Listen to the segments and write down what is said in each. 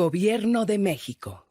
Gobierno de México.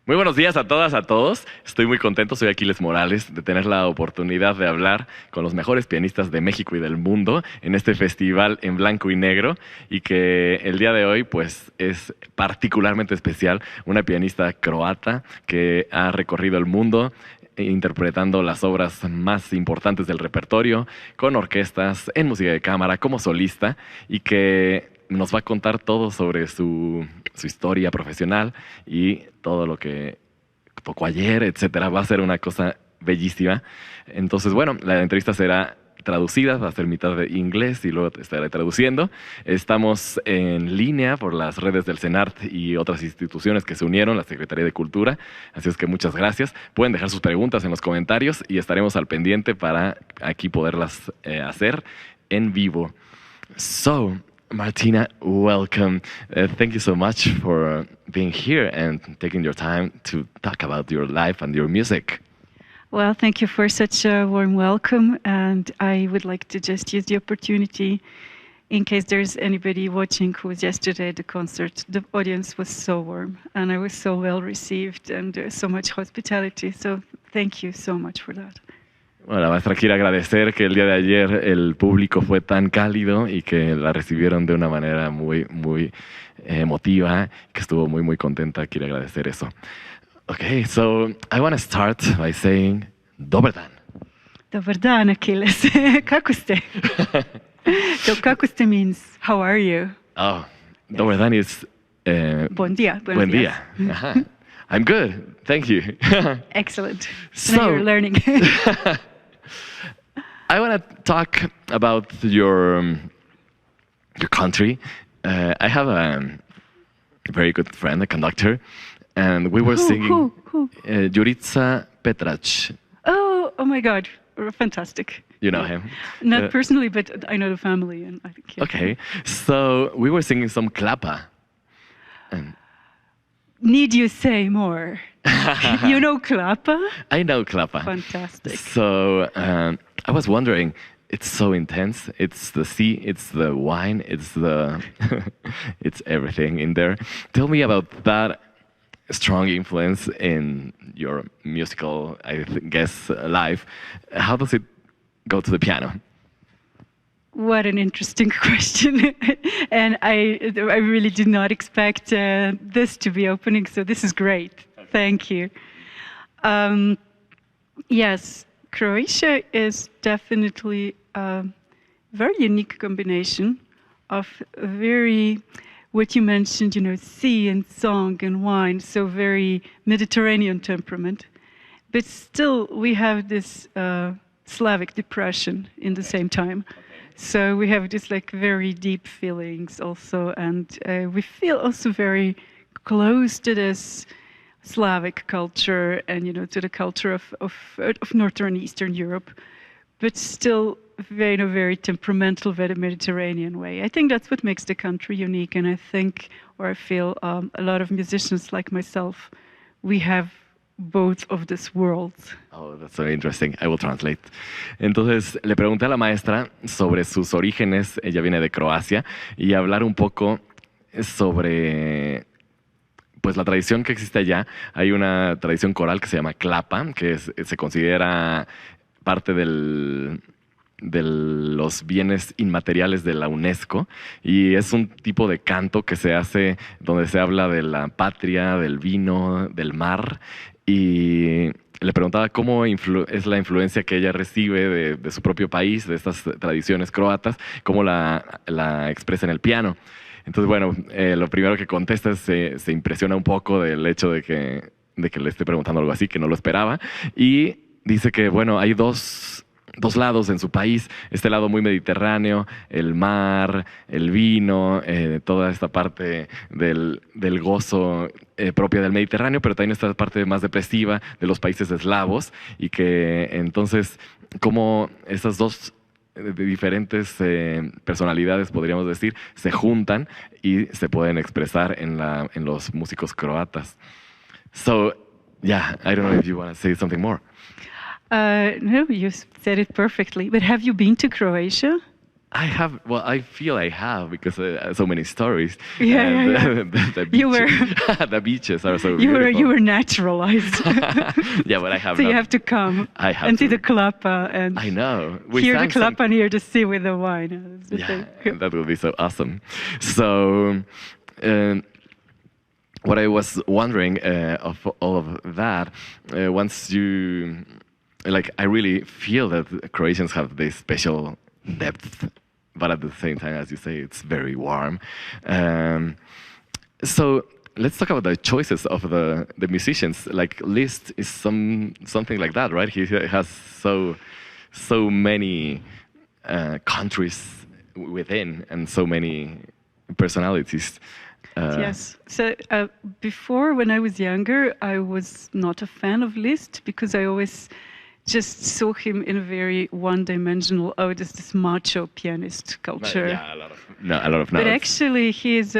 Muy buenos días a todas, a todos. Estoy muy contento, soy Aquiles Morales, de tener la oportunidad de hablar con los mejores pianistas de México y del mundo en este festival en Blanco y Negro, y que el día de hoy pues es particularmente especial, una pianista croata que ha recorrido el mundo interpretando las obras más importantes del repertorio, con orquestas, en música de cámara, como solista, y que nos va a contar todo sobre su historia profesional y todo lo que tocó ayer, etcétera. Va a ser una cosa bellísima. Entonces, bueno, la entrevista será traducida, va a ser mitad de inglés y luego estaré traduciendo. Estamos en línea por las redes del CENART y otras instituciones que se unieron, la Secretaría de Cultura, así es que muchas gracias. Pueden dejar sus preguntas en los comentarios y estaremos al pendiente para aquí poderlas hacer en vivo. So, Martina, welcome. Thank you so much for being here and taking your time to talk about your life and your music. Well, thank you for such a warm welcome, and I would like to just use the opportunity in case there's anybody watching who was yesterday at the concert. The audience was so warm, and I was so well received, and there's so much hospitality, so thank you so much for that. Bueno, la maestra quiere agradecer que el día de ayer el público fue tan cálido y que la recibieron de una manera muy emotiva, que estuvo muy contenta. Quiere agradecer eso. Okay, so I want to start by saying Dobar dan. Dobar dan, Achilles. Kako ste? So kako ste means how are you? Oh, yes. Dobar dan is Bon dia. Buen día. Uh-huh. I'm good, thank you. Excellent. So, now you're learning. I want to talk about your country. I have a very good friend, a conductor, and we were singing Who? Jurica Petrac. Oh my God, fantastic. You know him? Not personally, but I know the family, and I think. Yeah. Okay, so we were singing some klapa. And Need you say more? You know klapa? I know klapa. Fantastic. So I was wondering, it's so intense. It's the sea, it's the wine, it's the it's everything in there. Tell me about that strong influence in your musical, I guess, life. How does it go to the piano? What an interesting question. And I really did not expect this to be opening, so this is great. Thank you. Yes, Croatia is definitely a very unique combination of very, what you mentioned, sea and song and wine, so very Mediterranean temperament. But still, we have this Slavic depression in the same time. So we have this very deep feelings also, and we feel also very close to this Slavic culture and to the culture of Northern and Eastern Europe, but still very temperamental, very Mediterranean way. I think that's what makes the country unique, and I think, or I feel, a lot of musicians like myself, we have both of these worlds. Oh, that's very interesting. I will translate. Entonces, le pregunté a la maestra sobre sus orígenes. Ella viene de Croacia, y hablar un poco sobre pues la tradición que existe allá. Hay una tradición coral que se llama klapa, que se considera parte de los bienes inmateriales de la UNESCO, y es un tipo de canto que se hace donde se habla de la patria, del vino, del mar, y le preguntaba cómo es la influencia que ella recibe de su propio país, de estas tradiciones croatas, cómo la expresa en el piano. Entonces, bueno, lo primero que contesta es se impresiona un poco del hecho de que le esté preguntando algo así, que no lo esperaba, y dice que, bueno, hay dos lados en su país, este lado muy mediterráneo, el mar, el vino, toda esta parte del gozo propia del Mediterráneo, pero también esta parte más depresiva de los países eslavos, y que entonces como esas dos diferentes personalidades, podríamos decir, se juntan y se pueden expresar en los músicos croatas. So, yeah, I don't know if you want to say something more. No, you said it perfectly. But have you been to Croatia? I have. Well, I feel I have because so many stories. Yeah, and yeah, yeah. The You beaches, the beaches are so You beautiful. were naturalized. Yeah, but I have So not. you have to come I have and see to. the klappa and I know. We hear the sang some- klappa and hear the sea with the wine. That's the Yeah, thing. that would be so awesome. So, what I was wondering of all of that, once you, like, I really feel that Croatians have this special depth, but at the same time, as you say, it's very warm. So let's talk about the choices of the musicians. Like Liszt is something like that, right? He has so many countries within and so many personalities. Yes. So before, when I was younger, I was not a fan of Liszt because I always just saw him in a very one-dimensional, there's this macho pianist culture. Yeah, a lot of But notes. actually, he is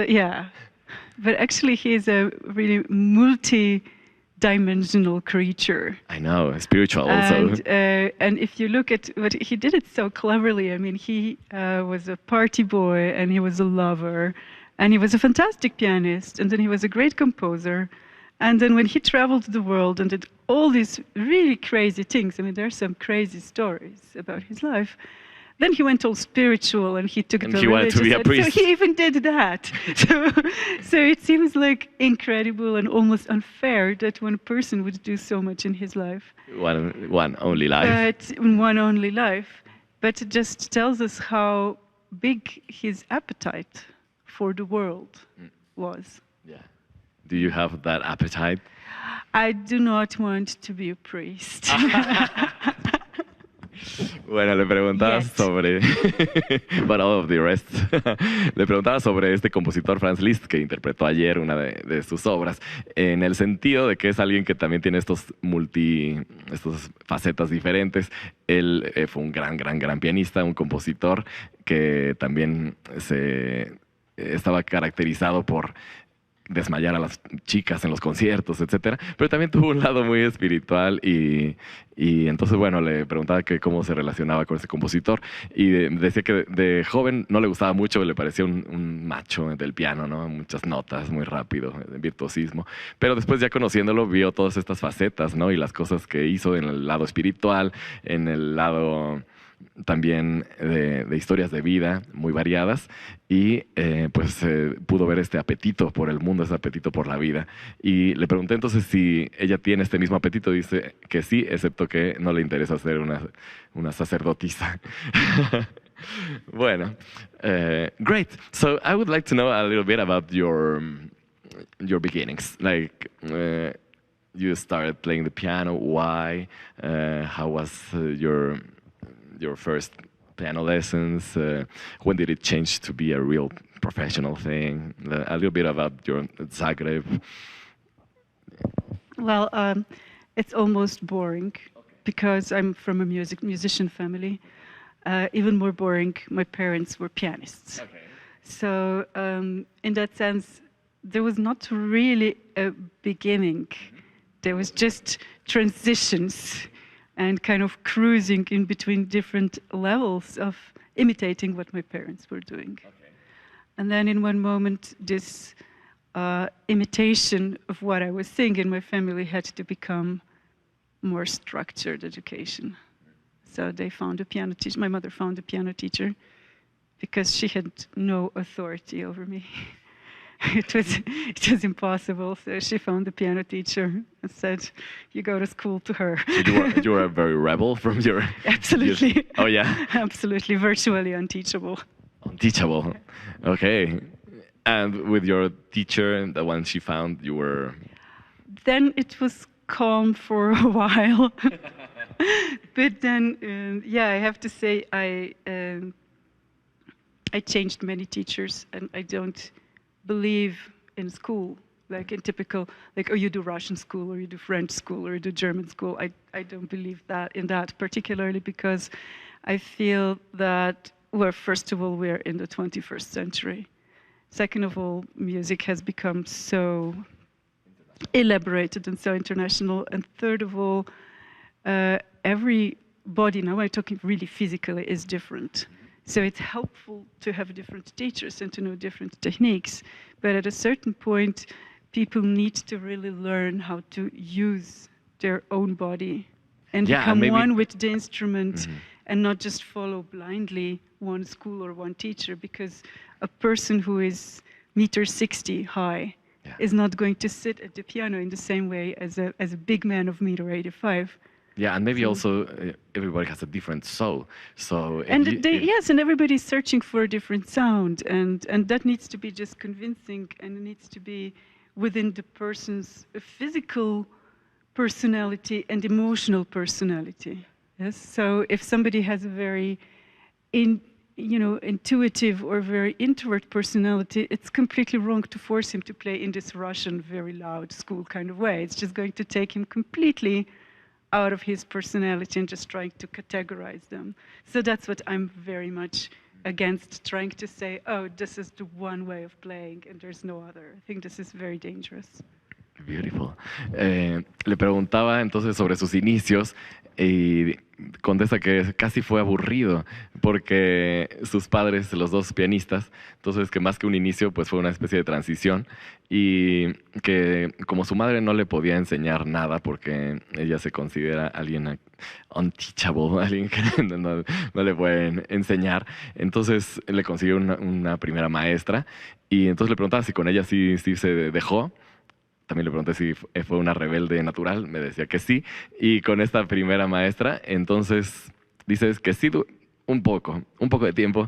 a really multi-dimensional creature. I know, spiritual also. And if you look at what he did, it so cleverly. I mean, he was a party boy, and he was a lover, and he was a fantastic pianist, and then he was a great composer. And then when he traveled the world and did all these really crazy things, I mean, there are some crazy stories about his life. Then he went all spiritual, and he took And the he wanted to be a religious, priest. so he even did that. So it seems like incredible and almost unfair that one person would do so much in his life. One only life. But one only life. But it just tells us how big his appetite for the world was. Yeah. Do you have that appetite? I do not want to be a priest. Bueno, le preguntaba Yes. sobre, but all of the rest, le preguntaba sobre este compositor Franz Liszt que interpretó ayer una de sus obras, en el sentido de que es alguien que también tiene estas facetas diferentes. Él fue un gran pianista, un compositor que también estaba caracterizado por desmayar a las chicas en los conciertos, etcétera, pero también tuvo un lado muy espiritual y entonces, bueno, le preguntaba que cómo se relacionaba con ese compositor y decía que de joven no le gustaba mucho, le parecía un macho del piano, ¿no? Muchas notas, muy rápido, virtuosismo, pero después ya conociéndolo vio todas estas facetas, ¿no? Y las cosas que hizo en el lado espiritual, en el lado también de historias de vida muy variadas y pues pudo ver este apetito por el mundo, este apetito por la vida. Y le pregunté entonces si ella tiene este mismo apetito. Dice que sí, excepto que no le interesa ser una sacerdotisa. Bueno, great. So I would like to know a little bit about your beginnings. Like, you started playing the piano. Why? How was your first piano lessons? When did it change to be a real professional thing? A little bit about your Zagreb. Well, it's almost boring because I'm from a musician family. Even more boring, my parents were pianists. Okay. So in that sense, there was not really a beginning. There was just transitions and kind of cruising in between different levels of imitating what my parents were doing. Okay. And then in one moment, this imitation of what I was seeing in my family had to become more structured education. So they found a piano teacher. My mother found a piano teacher because she had no authority over me. It was impossible. So she found a piano teacher and said, "You go to school to her." You were a very rebel from your... Absolutely. Oh, yeah? Absolutely, virtually unteachable. Unteachable. Okay. And with your teacher, the one she found, you were... Then it was calm for a while. But then, I have to say, I changed many teachers, and I don't believe in school, like in typical, like, oh, you do Russian school, or you do French school, or you do German school. I don't believe in that particularly because I feel that, well, first of all, we're in the 21st century. Second of all, music has become so elaborated and so international. And third of all, every body, now I'm talking really physically, is different. So it's helpful to have different teachers and to know different techniques. But at a certain point, people need to really learn how to use their own body and Yeah, become and maybe- one with the instrument and not just follow blindly one school or one teacher, because a person who is 1.60 meters high is not going to sit at the piano in the same way as a big man of 1.85 meters. Yeah, and maybe also everybody has a different soul. So if And you- yes, and everybody's searching for a different sound, and that needs to be just convincing, and it needs to be within the person's physical personality and emotional personality. Yes. So if somebody has a very intuitive or very introvert personality, it's completely wrong to force him to play in this Russian, very loud school kind of way. It's just going to take him completely out of his personality and just trying to categorize them. So that's what I'm very much against, trying to say, oh, this is the one way of playing and there's no other. I think this is very dangerous. Beautiful. Le preguntaba entonces sobre sus inicios y contesta que casi fue aburrido porque sus padres, los dos pianistas, entonces que más que un inicio pues fue una especie de transición y que como su madre no le podía enseñar nada porque ella se considera alguien unteachable, alguien que no le pueden enseñar, entonces le consiguió una primera maestra y entonces le preguntaba si con ella sí se dejó. También le pregunté si fue una rebelde natural, me decía que sí. Y con esta primera maestra, entonces dices que sí, un poco de tiempo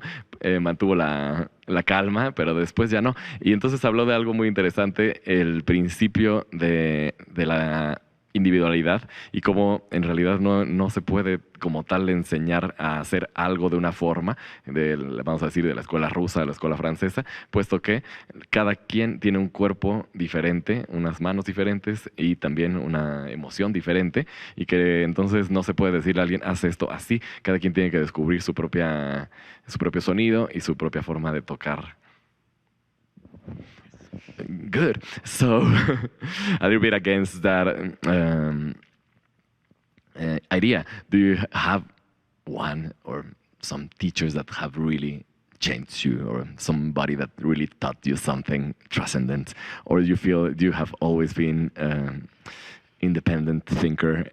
mantuvo la calma, pero después ya no. Y entonces habló de algo muy interesante, el principio de la individualidad y cómo en realidad no se puede como tal enseñar a hacer algo de una forma, vamos a decir, de la escuela rusa, de la escuela francesa, puesto que cada quien tiene un cuerpo diferente, unas manos diferentes y también una emoción diferente y que entonces no se puede decirle a alguien, haz esto así, cada quien tiene que descubrir su propio sonido y su propia forma de tocar. Good. So, a little bit against that idea. Do you have one or some teachers that have really changed you, or somebody that really taught you something transcendent, or do you have always been independent thinker,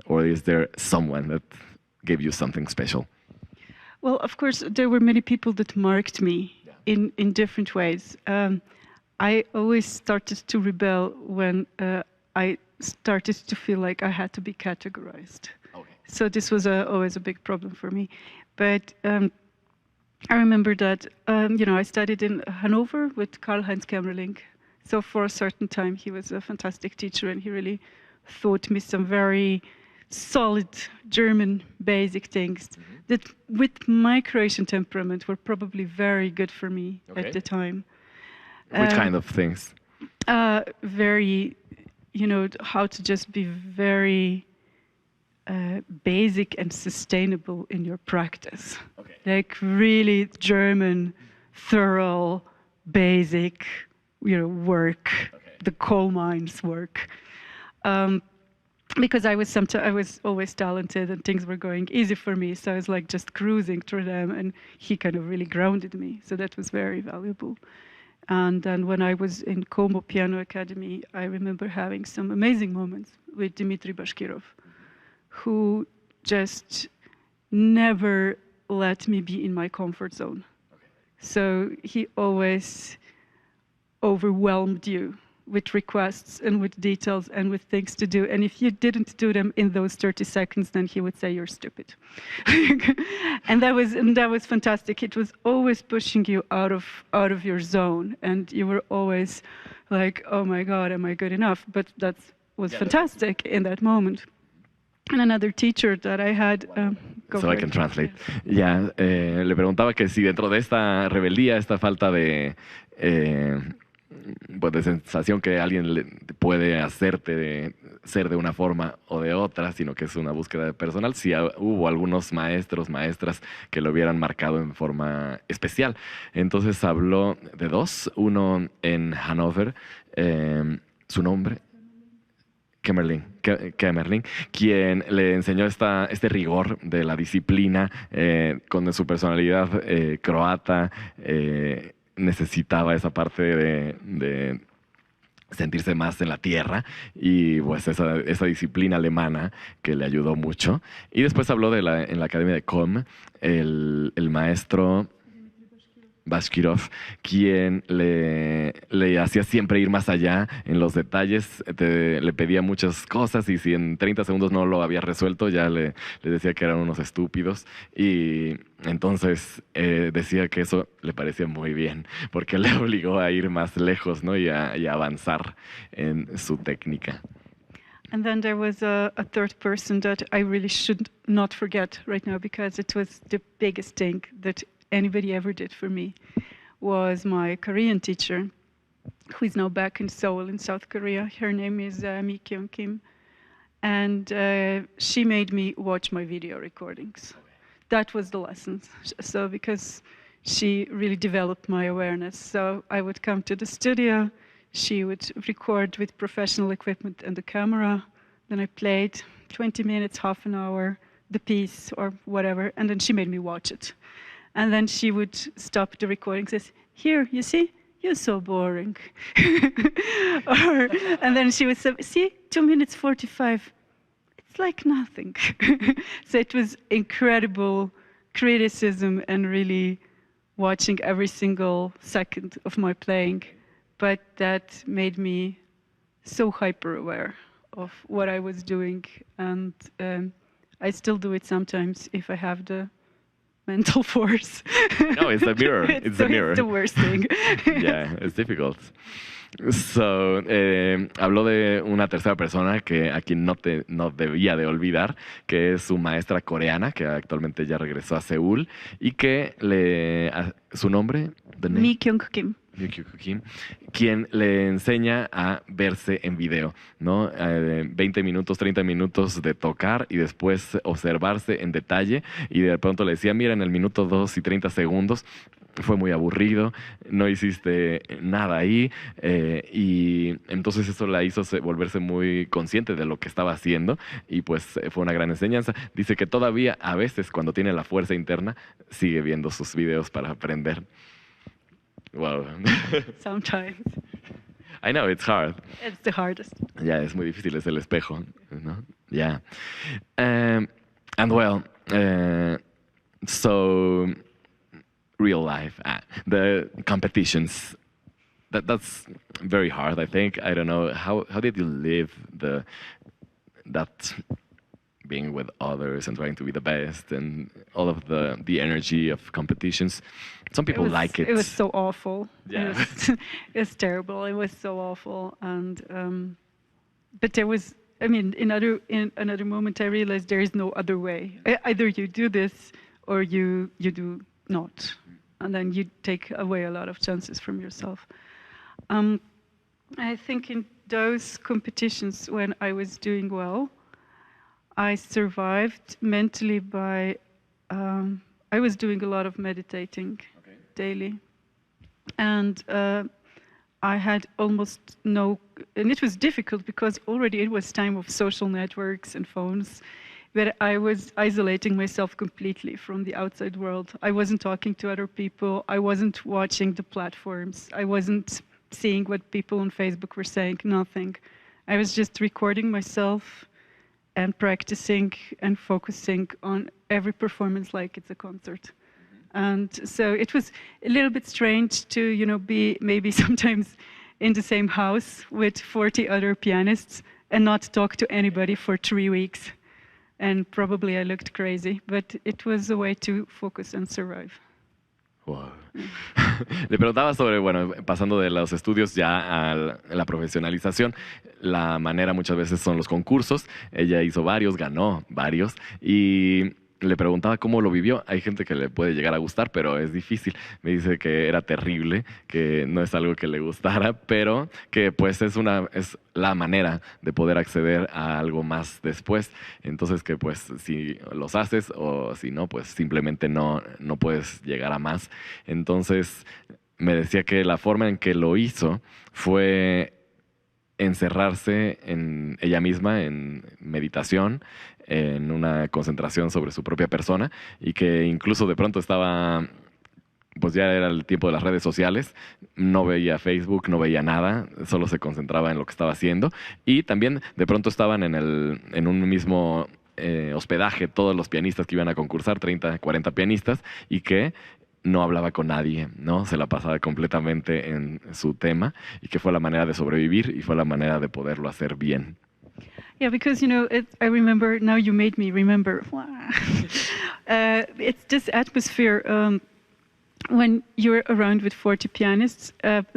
or is there someone that gave you something special? Well, of course, there were many people that marked me in different ways. I always started to rebel when I started to feel like I had to be categorized. Okay. So this was always a big problem for me. But I remember that, I studied in Hanover with Karl-Heinz Kämmerling. So for a certain time, he was a fantastic teacher, and he really taught me some very solid German basic things that with my Croatian temperament were probably very good for me at the time. Which kind of things? Very, how to just be very basic and sustainable in your practice. Okay. Like really German, thorough, basic, work, the coal mines work. Because I was always talented and things were going easy for me, so I was like just cruising through them, and he kind of really grounded me. So that was very valuable. And then when I was in Como Piano Academy, I remember having some amazing moments with Dmitry Bashkirov, who just never let me be in my comfort zone. Okay. So he always overwhelmed you with requests and with details and with things to do. And if you didn't do them in those 30 seconds, then he would say, you're stupid. and that was fantastic. It was always pushing you out of your zone. And you were always like, oh my God, am I good enough? But that was fantastic in that moment. And another teacher that I had... So I can translate. Ya, le preguntaba que si dentro de esta rebeldía, esta falta de sensación que alguien puede hacerte ser de una forma o de otra, sino que es una búsqueda personal, si hubo algunos maestros, maestras que lo hubieran marcado en forma especial. Entonces habló de dos, uno en Hannover, su nombre... Kemerling, quien le enseñó este rigor de la disciplina con su personalidad croata. Necesitaba esa parte de sentirse más en la tierra y pues esa disciplina alemana que le ayudó mucho. Y después habló en la Academia de Com, el maestro Bashkirov, quien le hacía siempre ir más allá en los detalles, le pedía muchas cosas y si en 30 segundos no lo había resuelto, ya le decía que eran unos estúpidos. Y entonces decía que eso le parecía muy bien, porque le obligó a ir más lejos, ¿no? y a avanzar en su técnica. And then there was a third person that I really should not forget right now, because it was the biggest thing that anybody ever did for me, was my Korean teacher, who is now back in Seoul in South Korea. Her name is Mi Kyung Kim. And she made me watch my video recordings. That was the lesson. So because she really developed my awareness. So I would come to the studio, she would record with professional equipment and the camera. Then I played 20 minutes, half an hour, the piece or whatever, and then she made me watch it. And then she would stop the recording, says, "Here, you see, you're so boring." And then she would say, "See, 2 minutes 45, it's like nothing." So it was incredible criticism and really watching every single second of my playing. But that made me so hyper aware of what I was doing. And I still do it sometimes if I have the mental force. No, it's a mirror. It's a mirror. It's the worst thing. Yeah, it's difficult. So, habló de una tercera persona a quien no debía de olvidar, que es su maestra coreana, que actualmente ya regresó a Seúl, y que su nombre, Mi Kyung Kim. Kim, quien le enseña a verse en video, ¿no? 20 minutos, 30 minutos de tocar y después observarse en detalle, y de pronto le decía, mira, en el minuto 2 y 30 segundos fue muy aburrido, no hiciste nada ahí, y entonces eso la hizo volverse muy consciente de lo que estaba haciendo, y pues fue una gran enseñanza. Dice que todavía a veces cuando tiene la fuerza interna sigue viendo sus videos para aprender. Wow. Sometimes. I know, it's hard. It's the hardest. Ya, es muy difícil, es el espejo, ¿no? Yeah. And well, so real life, the competitions, that's very hard, I think. I don't know, how did you live that being with others and trying to be the best and all of the energy of competitions? Some people like it. It was so awful. Yeah. It was terrible. It was so awful. And but there was, I mean, in another moment I realized there is no other way. Either you do this or you do not. And then you take away a lot of chances from yourself. I think in those competitions when I was doing well, I survived mentally by, I was doing a lot of meditating daily. And I had almost no, and it was difficult because already it was time of social networks and phones, but I was isolating myself completely from the outside world. I wasn't talking to other people. I wasn't watching the platforms. I wasn't seeing what people on Facebook were saying, nothing. I was just recording myself and practicing and focusing on every performance like it's a concert. And so it was a little bit strange to, be maybe sometimes in the same house with 40 other pianists and not talk to anybody for 3 weeks. And probably I looked crazy, but it was a way to focus and survive. Wow. Le preguntaba sobre, bueno, pasando de los estudios ya a la profesionalización, la manera muchas veces son los concursos. Ella hizo varios, ganó varios y le preguntaba cómo lo vivió. Hay gente que le puede llegar a gustar, pero es difícil. Me dice que era terrible, que no es algo que le gustara, pero que pues es la manera de poder acceder a algo más después. Entonces que pues si los haces o si no, pues simplemente no puedes llegar a más. Entonces me decía que la forma en que lo hizo fue encerrarse en ella misma, en meditación, en una concentración sobre su propia persona, y que incluso de pronto estaba, pues ya era el tiempo de las redes sociales, no veía Facebook, no veía nada, solo se concentraba en lo que estaba haciendo, y también de pronto estaban en un mismo hospedaje todos los pianistas que iban a concursar, 30, 40 pianistas, y que no hablaba con nadie, ¿no? Se la pasaba completamente en su tema, y que fue la manera de sobrevivir y fue la manera de poderlo hacer bien. Yeah, because I remember, now you made me remember. It's this atmosphere when you're around with 40 pianists,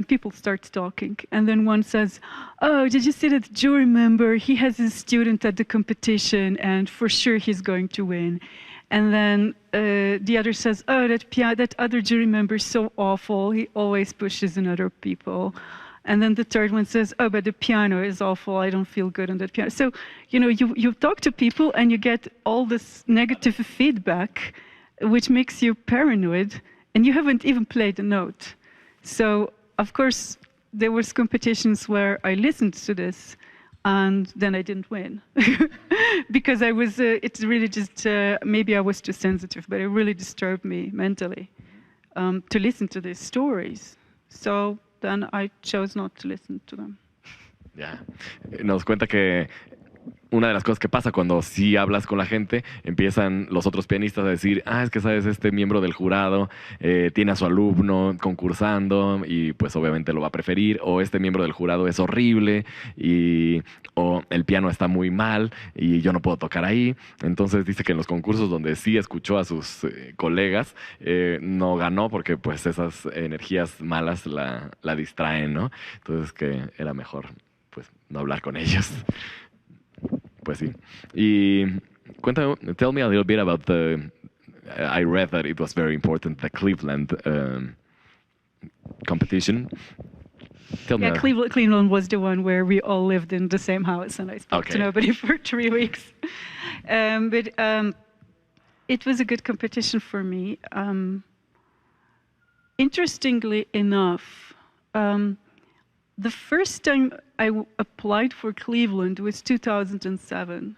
people start talking, and then one says, "Oh, did you see that jury member? He has a student at the competition, and for sure he's going to win." And then the other says, "Oh, that other jury member is so awful. He always pushes on other people." And then the third one says, "Oh, but the piano is awful. I don't feel good on that piano." So, you talk to people and you get all this negative feedback, which makes you paranoid, and you haven't even played a note. So, of course, there was competitions where I listened to this, and then I didn't win. Because it's really just, maybe I was too sensitive, but it really disturbed me mentally to listen to these stories. So then I chose not to listen to them. Ya. Nos cuenta que una de las cosas que pasa cuando sí hablas con la gente, empiezan los otros pianistas a decir, es que sabes, este miembro del jurado tiene a su alumno concursando y pues obviamente lo va a preferir, o este miembro del jurado es horrible, o el piano está muy mal y yo no puedo tocar ahí. Entonces dice que en los concursos donde sí escuchó a sus colegas, no ganó porque pues esas energías malas la distraen, ¿no? Entonces que era mejor pues no hablar con ellos. Pues sí. Y tell me a little bit about I read that it was very important, the Cleveland competition. Tell me. Cleveland was the one where we all lived in the same house, and I spoke to nobody for 3 weeks. But it was a good competition for me. Interestingly enough, the first time I applied for Cleveland was 2007.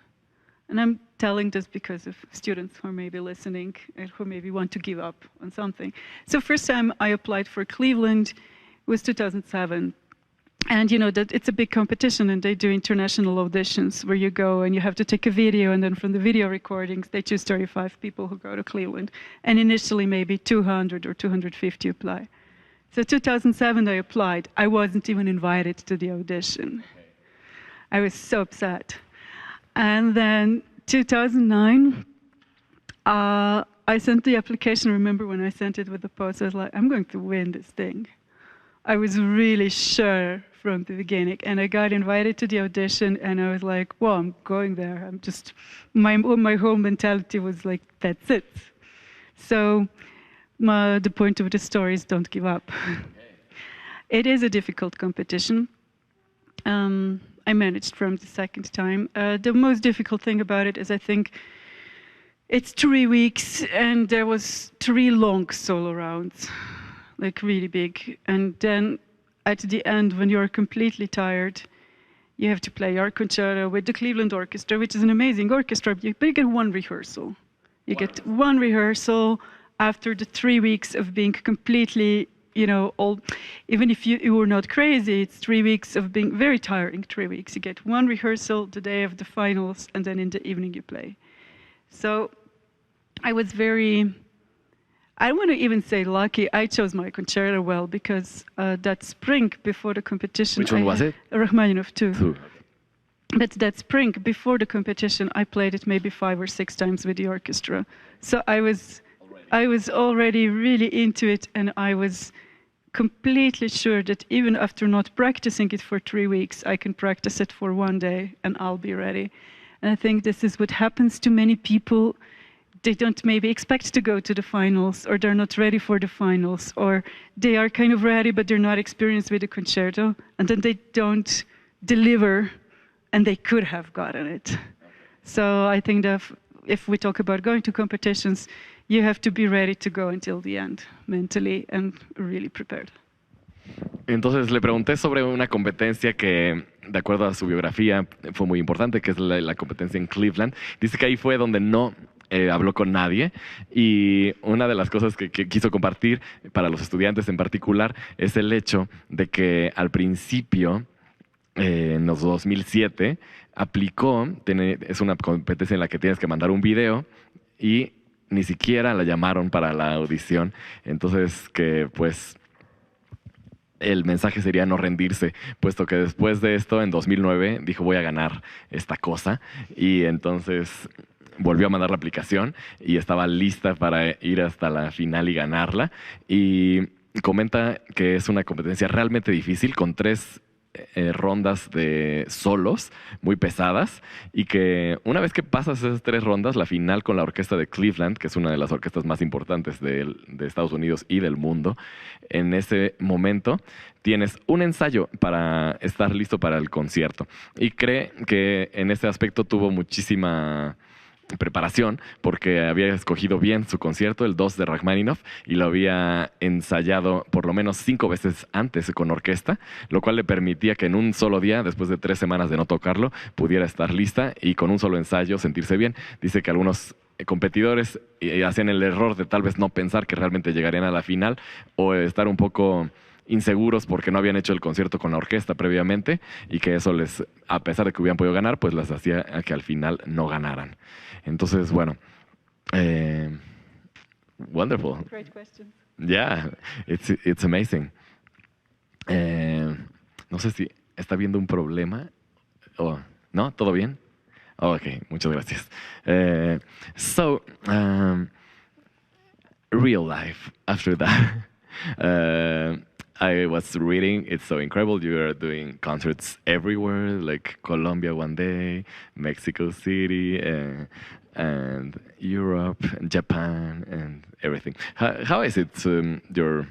And I'm telling this because of students who are maybe listening and who maybe want to give up on something. So first time I applied for Cleveland was 2007. And that it's a big competition, and they do international auditions where you go and you have to take a video, and then from the video recordings, they choose 35 people who go to Cleveland. And initially maybe 200 or 250 apply. So 2007 I applied. I wasn't even invited to the audition. I was so upset. And then 2009, I sent the application. Remember when I sent it with the post, I was like, I'm going to win this thing. I was really sure from the beginning. And I got invited to the audition, and I was like, well, I'm going there. I'm just, my whole mentality was like, that's it. So the point of the story is don't give up. It is a difficult competition. I managed from the second time. The most difficult thing about it is I think it's 3 weeks, and there was 3 long solo rounds, like really big. And then at the end, when you're completely tired, you have to play your concerto with the Cleveland Orchestra, which is an amazing orchestra, but you get one rehearsal. You get one rehearsal after the 3 weeks of being completely, even if you were not crazy, it's 3 weeks of being very tiring, 3 weeks. You get one rehearsal the day of the finals, and then in the evening you play. So I was I don't want to even say lucky. I chose my concerto well, because that spring before the competition... Which one was it? Rachmaninoff 2. But that spring before the competition, I played it maybe 5 or 6 times with the orchestra. So I was already really into it, and I was completely sure that even after not practicing it for 3 weeks, I can practice it for 1 day and I'll be ready. And I think this is what happens to many people. They don't maybe expect to go to the finals, or they're not ready for the finals, or they are kind of ready, but they're not experienced with the concerto, and then they don't deliver, and they could have gotten it. So I think that if we talk about going to competitions, you have to be ready to go until the end, mentally and really prepared. Entonces le pregunté sobre una competencia que, de acuerdo a su biografía, fue muy importante, que es la competencia en Cleveland. Dice que ahí fue donde no habló con nadie, y una de las cosas que quiso compartir para los estudiantes en particular es el hecho de que al principio, en los 2007, aplicó, es una competencia en la que tienes que mandar un video y ni siquiera la llamaron para la audición. Entonces que pues el mensaje sería no rendirse, puesto que después de esto, en 2009, dijo voy a ganar esta cosa, y entonces volvió a mandar la aplicación y estaba lista para ir hasta la final y ganarla. Y comenta que es una competencia realmente difícil, con 3 rondas de solos muy pesadas, y que una vez que pasas esas 3 rondas, la final con la orquesta de Cleveland, que es una de las orquestas más importantes de Estados Unidos y del mundo, en ese momento tienes un ensayo para estar listo para el concierto. Y cree que en ese aspecto tuvo muchísima preparación, porque había escogido bien su concierto, el 2 de Rachmaninoff, y lo había ensayado por lo menos 5 veces antes con orquesta, lo cual le permitía que en un solo día, después de 3 semanas de no tocarlo, pudiera estar lista y con un solo ensayo sentirse bien. Dice que algunos competidores hacían el error de tal vez no pensar que realmente llegarían a la final, o estar un poco inseguros porque no habían hecho el concierto con la orquesta previamente, y que eso les, a pesar de que hubieran podido ganar, pues las hacía a que al final no ganaran. Entonces, bueno, wonderful. Great question. Yeah, it's amazing. No sé si está viendo un problema. ¿No? ¿Todo bien? Oh, ok, muchas gracias. So, real life after that. I was reading, it's so incredible. You are doing concerts everywhere, like Colombia one day, Mexico City, and Europe, and Japan, and everything. How is it your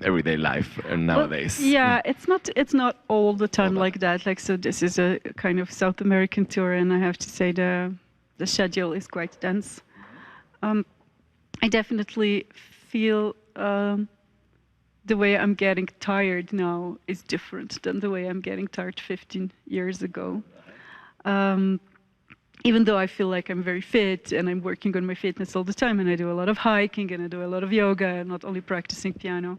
everyday life nowadays? Well, yeah, it's not all the time like that. Like, so this is a kind of South American tour, and I have to say the schedule is quite dense. I definitely feel the way I'm getting tired now is different than the way I'm getting tired 15 years ago. Even though I feel like I'm very fit and I'm working on my fitness all the time, and I do a lot of hiking and I do a lot of yoga and not only practicing piano.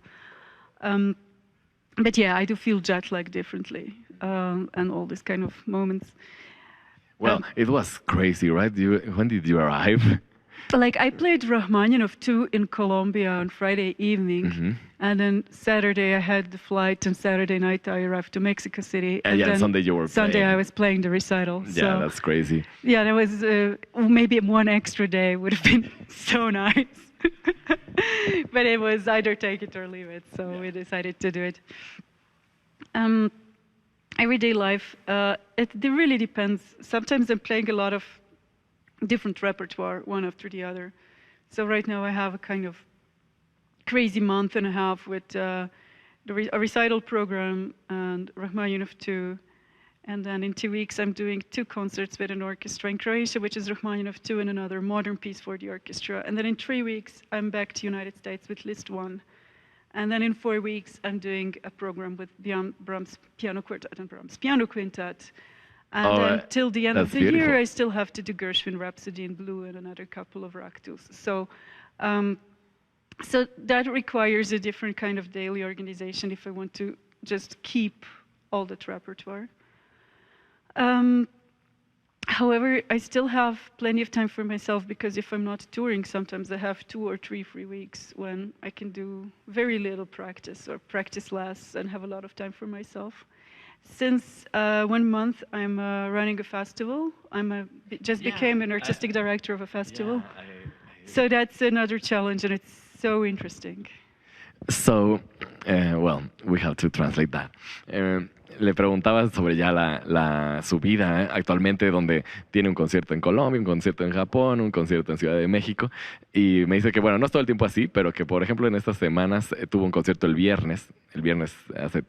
But yeah, I do feel jet lag differently, and all these kind of moments. Well, it was crazy, right? When did you arrive? Like, I played Rachmaninoff 2 in Colombia on Friday evening, and then Saturday I had the flight, and Saturday night I arrived to Mexico City. And then Sunday you were Sunday playing. I was playing the recital. Yeah, so, that's crazy. Yeah, there was maybe 1 extra day would have been so nice. But it was either take it or leave it, so we decided to do it. Everyday life, it really depends. Sometimes I'm playing a lot of different repertoire, one after the other. So right now I have a kind of crazy month and a half with a recital program and Rachmaninoff 2. And then in 2 weeks I'm doing 2 concerts with an orchestra in Croatia, which is Rachmaninoff 2 and another modern piece for the orchestra. And then in 3 weeks I'm back to United States with List 1. And then in 4 weeks I'm doing a program with Brahms Piano Quartet and Brahms Piano Quintet. And until the end of the year, I still have to do Gershwin Rhapsody in Blue and another couple of Raktus. So, so that requires a different kind of daily organization if I want to just keep all that repertoire. However, I still have plenty of time for myself, because if I'm not touring, sometimes I have 2 or 3 free weeks when I can do very little practice or practice less and have a lot of time for myself. Since 1 month, I'm running a festival. Just became an artistic director of a festival. So that's another challenge, and it's so interesting. So, well, we have to translate that. le preguntaba sobre ya su vida actualmente, donde tiene un concierto en Colombia, un concierto en Japón, un concierto en Ciudad de México. Y me dice que, bueno, no es todo el tiempo así, pero que, por ejemplo, en estas semanas tuvo un concierto el viernes hace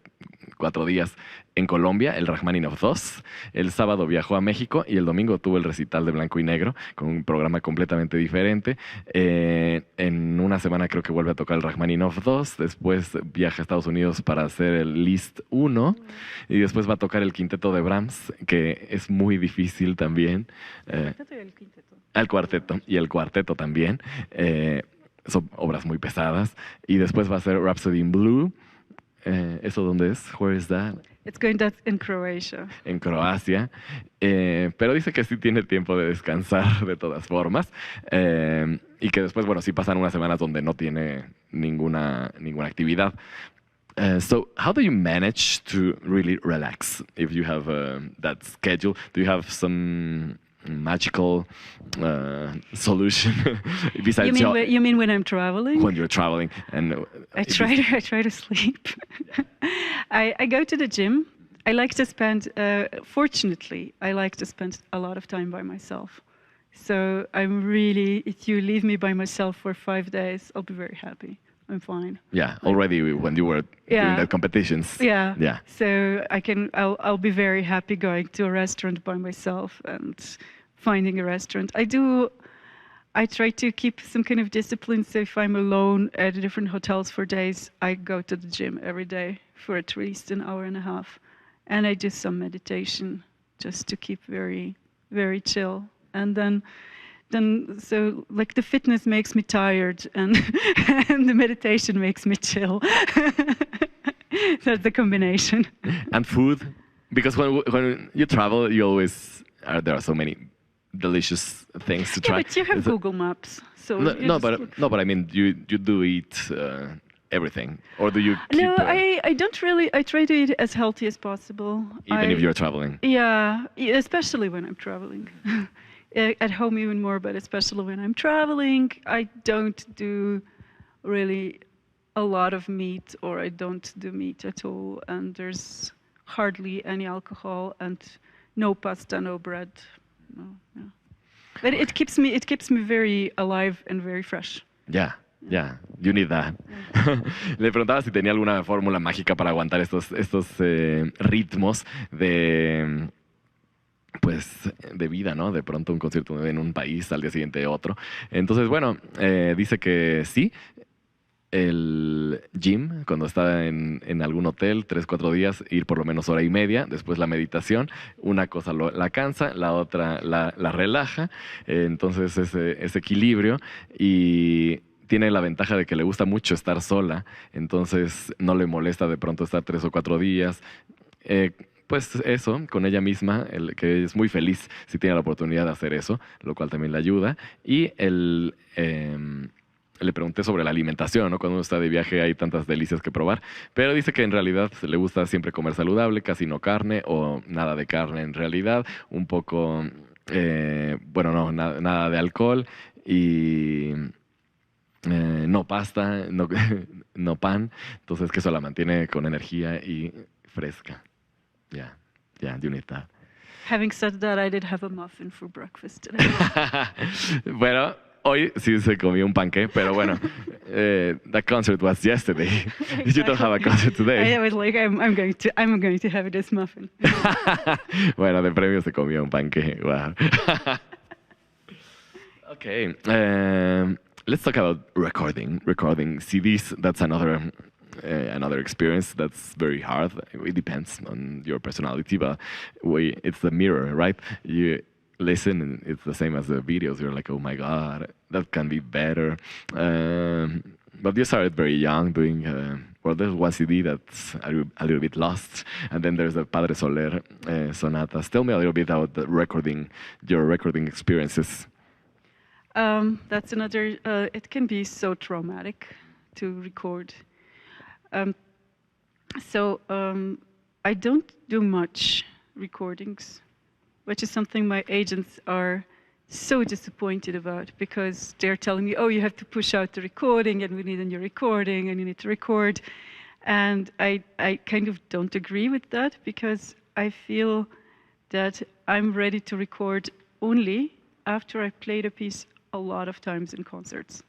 4 días en Colombia, el Rachmaninoff 2. El sábado viajó a México y el domingo tuvo el recital de Blanco y Negro con un programa completamente diferente. En una semana creo que vuelve a tocar el Rachmaninoff 2, después viaja a Estados Unidos para hacer el Liszt 1 y después va a tocar el quinteto de Brahms, que es muy difícil también. Al cuarteto y el cuarteto también. Son obras muy pesadas. Y después va a hacer Rhapsody in Blue. ¿Eso dónde es? Where is that? It's going to in Croatia. En Croacia. Pero dice que sí tiene tiempo de descansar de todas formas. Y que después, bueno, sí pasan unas semanas donde no tiene ninguna actividad. So how do you manage to really relax if you have that schedule? Do you have some magical solution besides You mean when I'm traveling? when you're traveling? And I try to sleep. I go to the gym. I like to spend. Fortunately, I like to spend a lot of time by myself. So I'm really. If you leave me by myself for 5 days, I'll be very happy. I'm fine. Yeah, already when you were doing the competitions. Yeah. Yeah. So I'll be very happy going to a restaurant by myself and finding a restaurant. I try to keep some kind of discipline. So if I'm alone at different hotels for days, I go to the gym every day for at least an hour and a half. And I do some meditation just to keep very, very chill. And then so like the fitness makes me tired and, and the meditation makes me chill. That's the combination. And food, because when you travel, you always there are so many delicious things to try. Yeah, but you have Google Maps, so but I mean, you do eat everything, or do you keep? No, I don't really. I try to eat as healthy as possible. Even if you're traveling. Yeah, especially when I'm traveling. At home even more, but especially when I'm traveling, I don't do really a lot of meat, or I don't do meat at all, and there's hardly any alcohol and no pasta, no bread. No. But it keeps me very alive and very fresh. Yeah, you need that. Le preguntaba si tenía alguna fórmula mágica para aguantar estos ritmos de vida, ¿no? De pronto un concierto en un país, al día siguiente otro. Entonces, bueno, dice que sí. El gym, cuando está en algún hotel, 3-4 días, ir por lo menos hora y media. Después la meditación, una cosa la cansa, la otra la relaja. Entonces ese equilibrio, y tiene la ventaja de que le gusta mucho estar sola. Entonces no le molesta de pronto estar 3 o 4 días. Pues eso, con ella misma, que es muy feliz si tiene la oportunidad de hacer eso, lo cual también le ayuda. Y le pregunté sobre la alimentación, ¿no? Cuando uno está de viaje hay tantas delicias que probar, pero dice que en realidad le gusta siempre comer saludable, casi no carne o nada de carne en realidad, un poco, nada de alcohol y no pasta, no pan, entonces que eso la mantiene con energía y fresca. Yeah, you need that. Having said that, I did have a muffin for breakfast today. Bueno, hoy sí se comió un panqué, pero bueno, that concert was yesterday. Exactly. You don't have a concert today. I was like, I'm going to have this muffin. Bueno, de premio se comió un panqué. Wow. Okay, let's talk about recording CDs. That's another experience that's very hard. It depends on your personality, but it's the mirror, right? You listen and it's the same as the videos. You're like, oh my God, that can be better. But you started very young doing, there's one CD that's a little bit lost, and then there's the Padre Soler sonatas. Tell me a little bit about your recording experiences. That's another, it can be so traumatic to record. I don't do much recordings, which is something my agents are so disappointed about, because they're telling me, oh, you have to push out the recording and we need a new recording and you need to record. And I kind of don't agree with that, because I feel that I'm ready to record only after I played a piece a lot of times in concerts.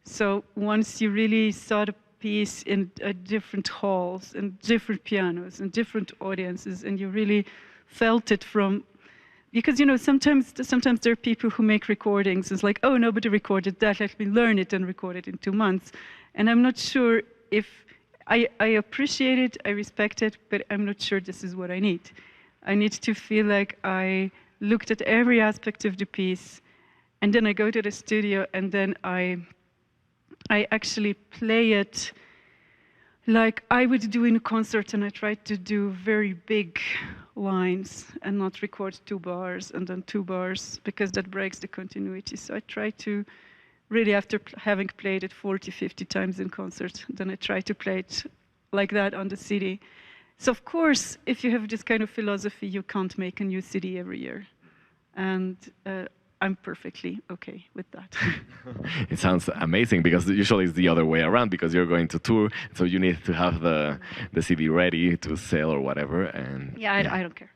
So once you really saw the piece in different halls and different pianos and different audiences, and you really felt it from, because sometimes there are people who make recordings. It's like, oh, nobody recorded that, let me learn it and record it in 2 months. And I'm not sure if I appreciate it, I respect it, but I'm not sure this is what I need. I need to feel like I looked at every aspect of the piece, and then I go to the studio, and then I actually play it like I would do in a concert, and I try to do very big lines and not record 2 bars and then 2 bars, because that breaks the continuity. So I try to really, after having played it 40, 50 times in concert, then I try to play it like that on the CD. So of course, if you have this kind of philosophy, you can't make a new CD every year. And I'm perfectly okay with that. It sounds amazing, because usually it's the other way around, because you're going to tour, so you need to have the CD ready to sell or whatever. And I don't care.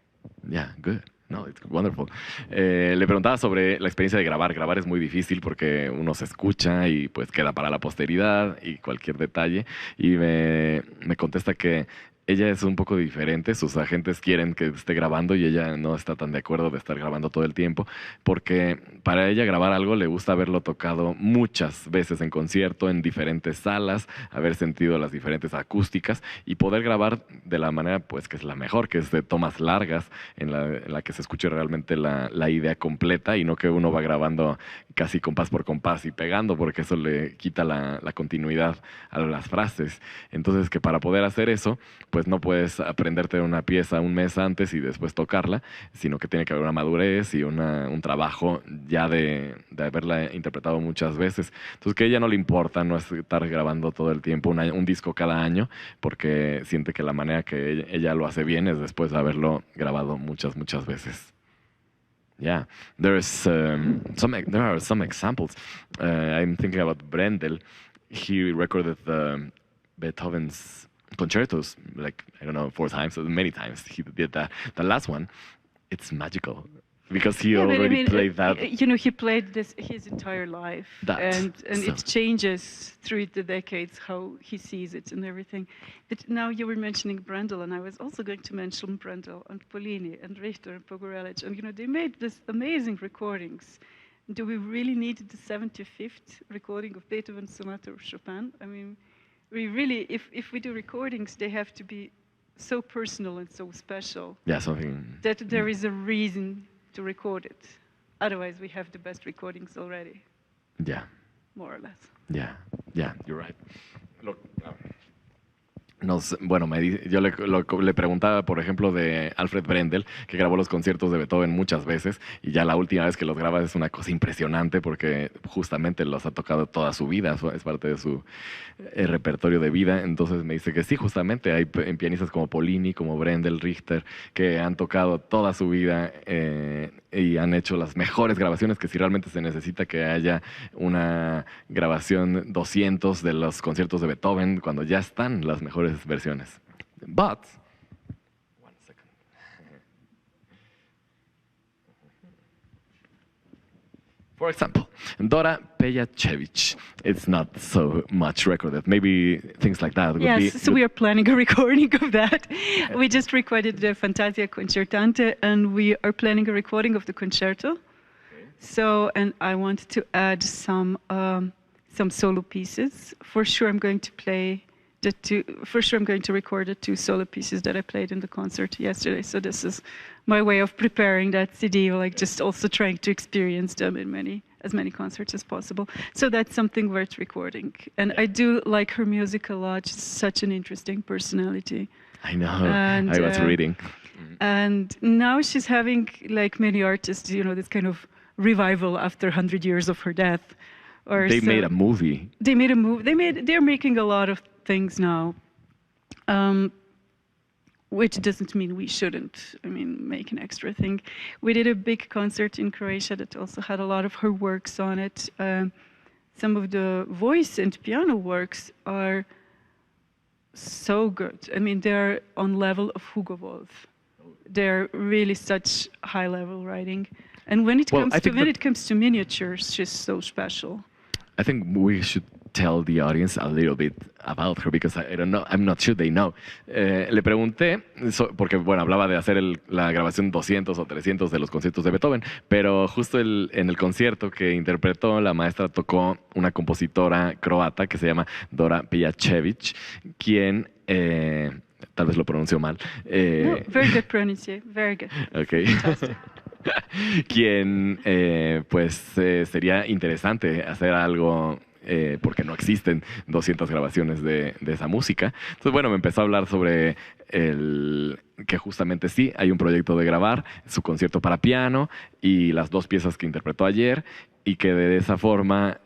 Yeah, good. No, it's wonderful. Le preguntaba sobre la experiencia de grabar. Grabar es muy difícil porque uno se escucha y pues queda para la posteridad y cualquier detalle. Y me contesta que ella es un poco diferente, sus agentes quieren que esté grabando y ella no está tan de acuerdo de estar grabando todo el tiempo, porque para ella grabar algo le gusta haberlo tocado muchas veces en concierto, en diferentes salas, haber sentido las diferentes acústicas y poder grabar de la manera pues que es la mejor, que es de tomas largas, en la que se escuche realmente la idea completa y no que uno va grabando casi compás por compás y pegando, porque eso le quita la continuidad a las frases. Entonces, que para poder hacer eso, pues no puedes aprenderte una pieza un mes antes y después tocarla, sino que tiene que haber una madurez y un trabajo ya de haberla interpretado muchas veces. Entonces, que a ella no le importa no estar grabando todo el tiempo un disco cada año, porque siente que la manera que ella lo hace bien es después de haberlo grabado muchas veces. Yeah, there are some examples. I'm thinking about Brendel. He recorded Beethoven's concertos, like, I don't know, 4 times, or many times he did that. The last one, it's magical, because he already played that. He played this his entire life, and so. it changes through the decades how he sees it and everything. But now you were mentioning Brendel, and I was also going to mention Brendel and Polini and Richter and Pogorelic, and they made this amazing recordings. Do we really need the 75th recording of Beethoven's Sonata or Chopin? I mean, we really, if we do recordings, they have to be so personal and so special. Yeah, something that there is a reason to record it. Otherwise, we have the best recordings already. Yeah. More or less. Yeah, you're right. Look, yo le preguntaba, por ejemplo, de Alfred Brendel, que grabó los conciertos de Beethoven muchas veces, y ya la última vez que los graba es una cosa impresionante, porque justamente los ha tocado toda su vida, es parte de su repertorio de vida. Entonces me dice que sí, justamente hay pianistas como Polini, como Brendel, Richter, que han tocado toda su vida y han hecho las mejores grabaciones, que si realmente se necesita que haya una grabación 200 de los conciertos de Beethoven, cuando ya están las mejores versiones. But, one second. For example, Dora Pejachevich, it's not so much recorded. Maybe things like that would be... Yes, so we are planning a recording of that. We just recorded the Fantasia Concertante, and we are planning a recording of the concerto. Okay. So, and I want to add some solo pieces. For sure, I'm going to play I'm going to record the 2 solo pieces that I played in the concert yesterday. So this is my way of preparing that CD, like just also trying to experience them in as many concerts as possible. So that's something worth recording. And I do like her music a lot. She's such an interesting personality. I know, and, I was reading. And now she's having, like many artists, this kind of revival after 100 years of her death. They made a movie. They made a movie. They're making a lot of things now, which doesn't mean we shouldn't, make an extra thing. We did a big concert in Croatia that also had a lot of her works on it. Some of the voice and piano works are so good. I mean, they're on level of Hugo Wolf. They're really such high-level writing. And when it Well, comes I to think that- miniatures, she's so special. I think we should tell the audience a little bit about her because I don't know, I'm not sure they know. Le pregunté, porque bueno, hablaba de hacer la grabación 200 o 300 de los conciertos de Beethoven, pero justo en el concierto que interpretó, la maestra tocó una compositora croata que se llama Dora Pejacevic, quien, tal vez lo pronunció mal. No, very good pronunciation, very good. Ok. Quien, pues, sería interesante hacer algo, porque no existen 200 grabaciones de esa música. Entonces, bueno, me empezó a hablar sobre que justamente sí, hay un proyecto de grabar su concierto para piano y las 2 piezas que interpretó ayer, y que de esa forma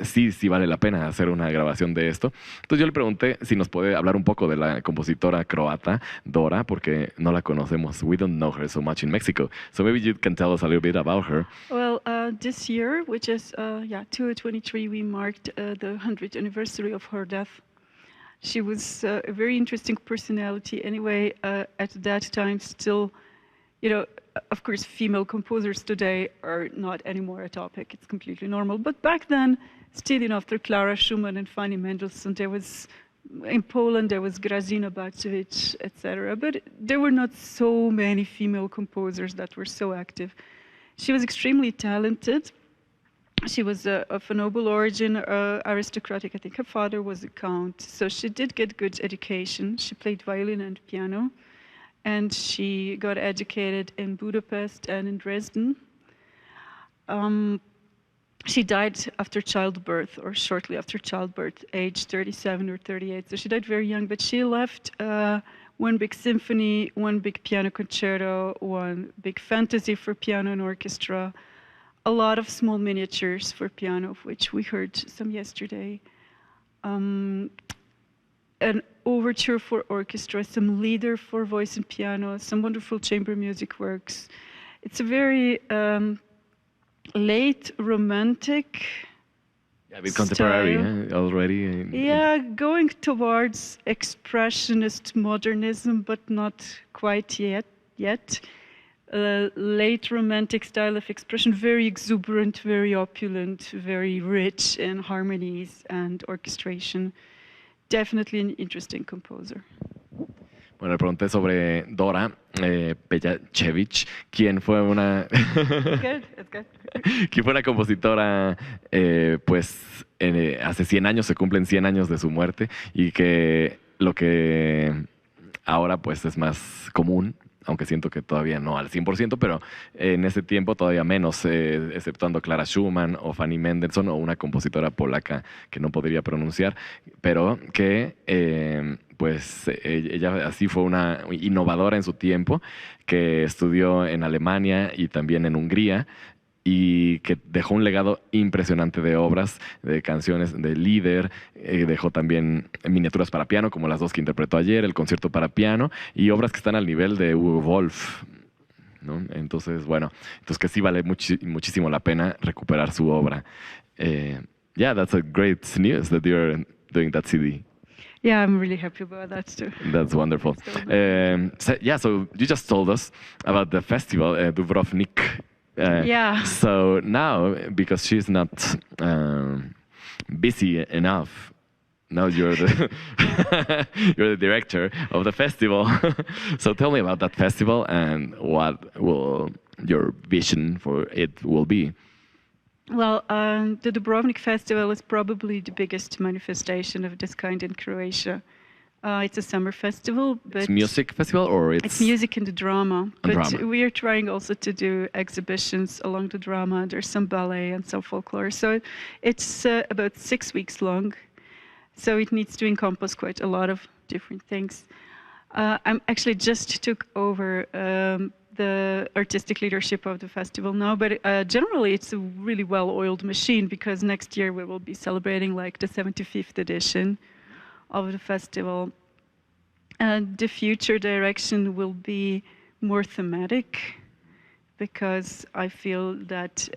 sí vale la pena hacer una grabación de esto. Entonces yo le pregunté si nos puede hablar un poco de la compositora croata, Dora, porque no la conocemos. We don't know her so much in Mexico. So maybe you can tell us a little bit about her. Well, this year, which is 2023, we marked the 100th anniversary of her death. She was a very interesting personality. Anyway, at that time, still, you know, of course, female composers today are not anymore a topic. It's completely normal. But back then, still, you know, after Clara Schumann and Fanny Mendelssohn, there was, in Poland, there was Grażyna Bacewicz, etc. But there were not so many female composers that were so active. She was extremely talented. She was of a noble origin, aristocratic. I think her father was a count. So she did get good education. She played violin and piano. And she got educated in Budapest and in Dresden. She died after childbirth, or shortly after childbirth, age 37 or 38. So she died very young, but she left 1 big symphony, 1 big piano concerto, 1 big fantasy for piano and orchestra, a lot of small miniatures for piano, of which we heard some yesterday. An overture for orchestra, some lieder for voice and piano, some wonderful chamber music works. It's a very late romantic, A bit contemporary already. Yeah, going towards expressionist modernism, but not quite yet. Late romantic style of expression, very exuberant, very opulent, very rich in harmonies and orchestration. Definitely an interesting composer. Bueno, le pregunté sobre Dora Pejacevic, quien fue una Good, that's good. quien fue una compositora, pues hace 100 años, se cumplen 100 años de su muerte, y que lo que ahora pues es más común, aunque siento que todavía no al 100%, pero en ese tiempo todavía menos, exceptuando Clara Schumann o Fanny Mendelssohn o una compositora polaca que no podría pronunciar, pero que pues ella así fue una innovadora en su tiempo, que estudió en Alemania y también en Hungría, y que dejó un legado impresionante de obras, de canciones, de lieder, dejó también miniaturas para piano, como las 2 que interpretó ayer, el concierto para piano, y obras que están al nivel de Hugo Wolf, ¿no? Entonces, bueno, entonces que sí vale muchísimo la pena recuperar su obra. Yeah, that's a great news that you're doing that CD. Yeah, I'm really happy about that too. That's wonderful. So you just told us about the festival, Dubrovnik. Yeah. So now, because she's not busy enough, now you're the you're the director of the festival. So tell me about that festival and what will your vision for it will be. Well, the Dubrovnik Festival is probably the biggest manifestation of this kind in Croatia. It's a summer festival, but It's music festival, or it's music and the drama. But drama. we are trying also to do exhibitions along the drama. There's some ballet and some folklore. So it's about 6 weeks long. So it needs to encompass quite a lot of different things. I'm actually just took over the artistic leadership of the festival now, but generally it's a really well-oiled machine, because next year we will be celebrating like the 75th edition of the festival. And the future direction will be more thematic, because I feel that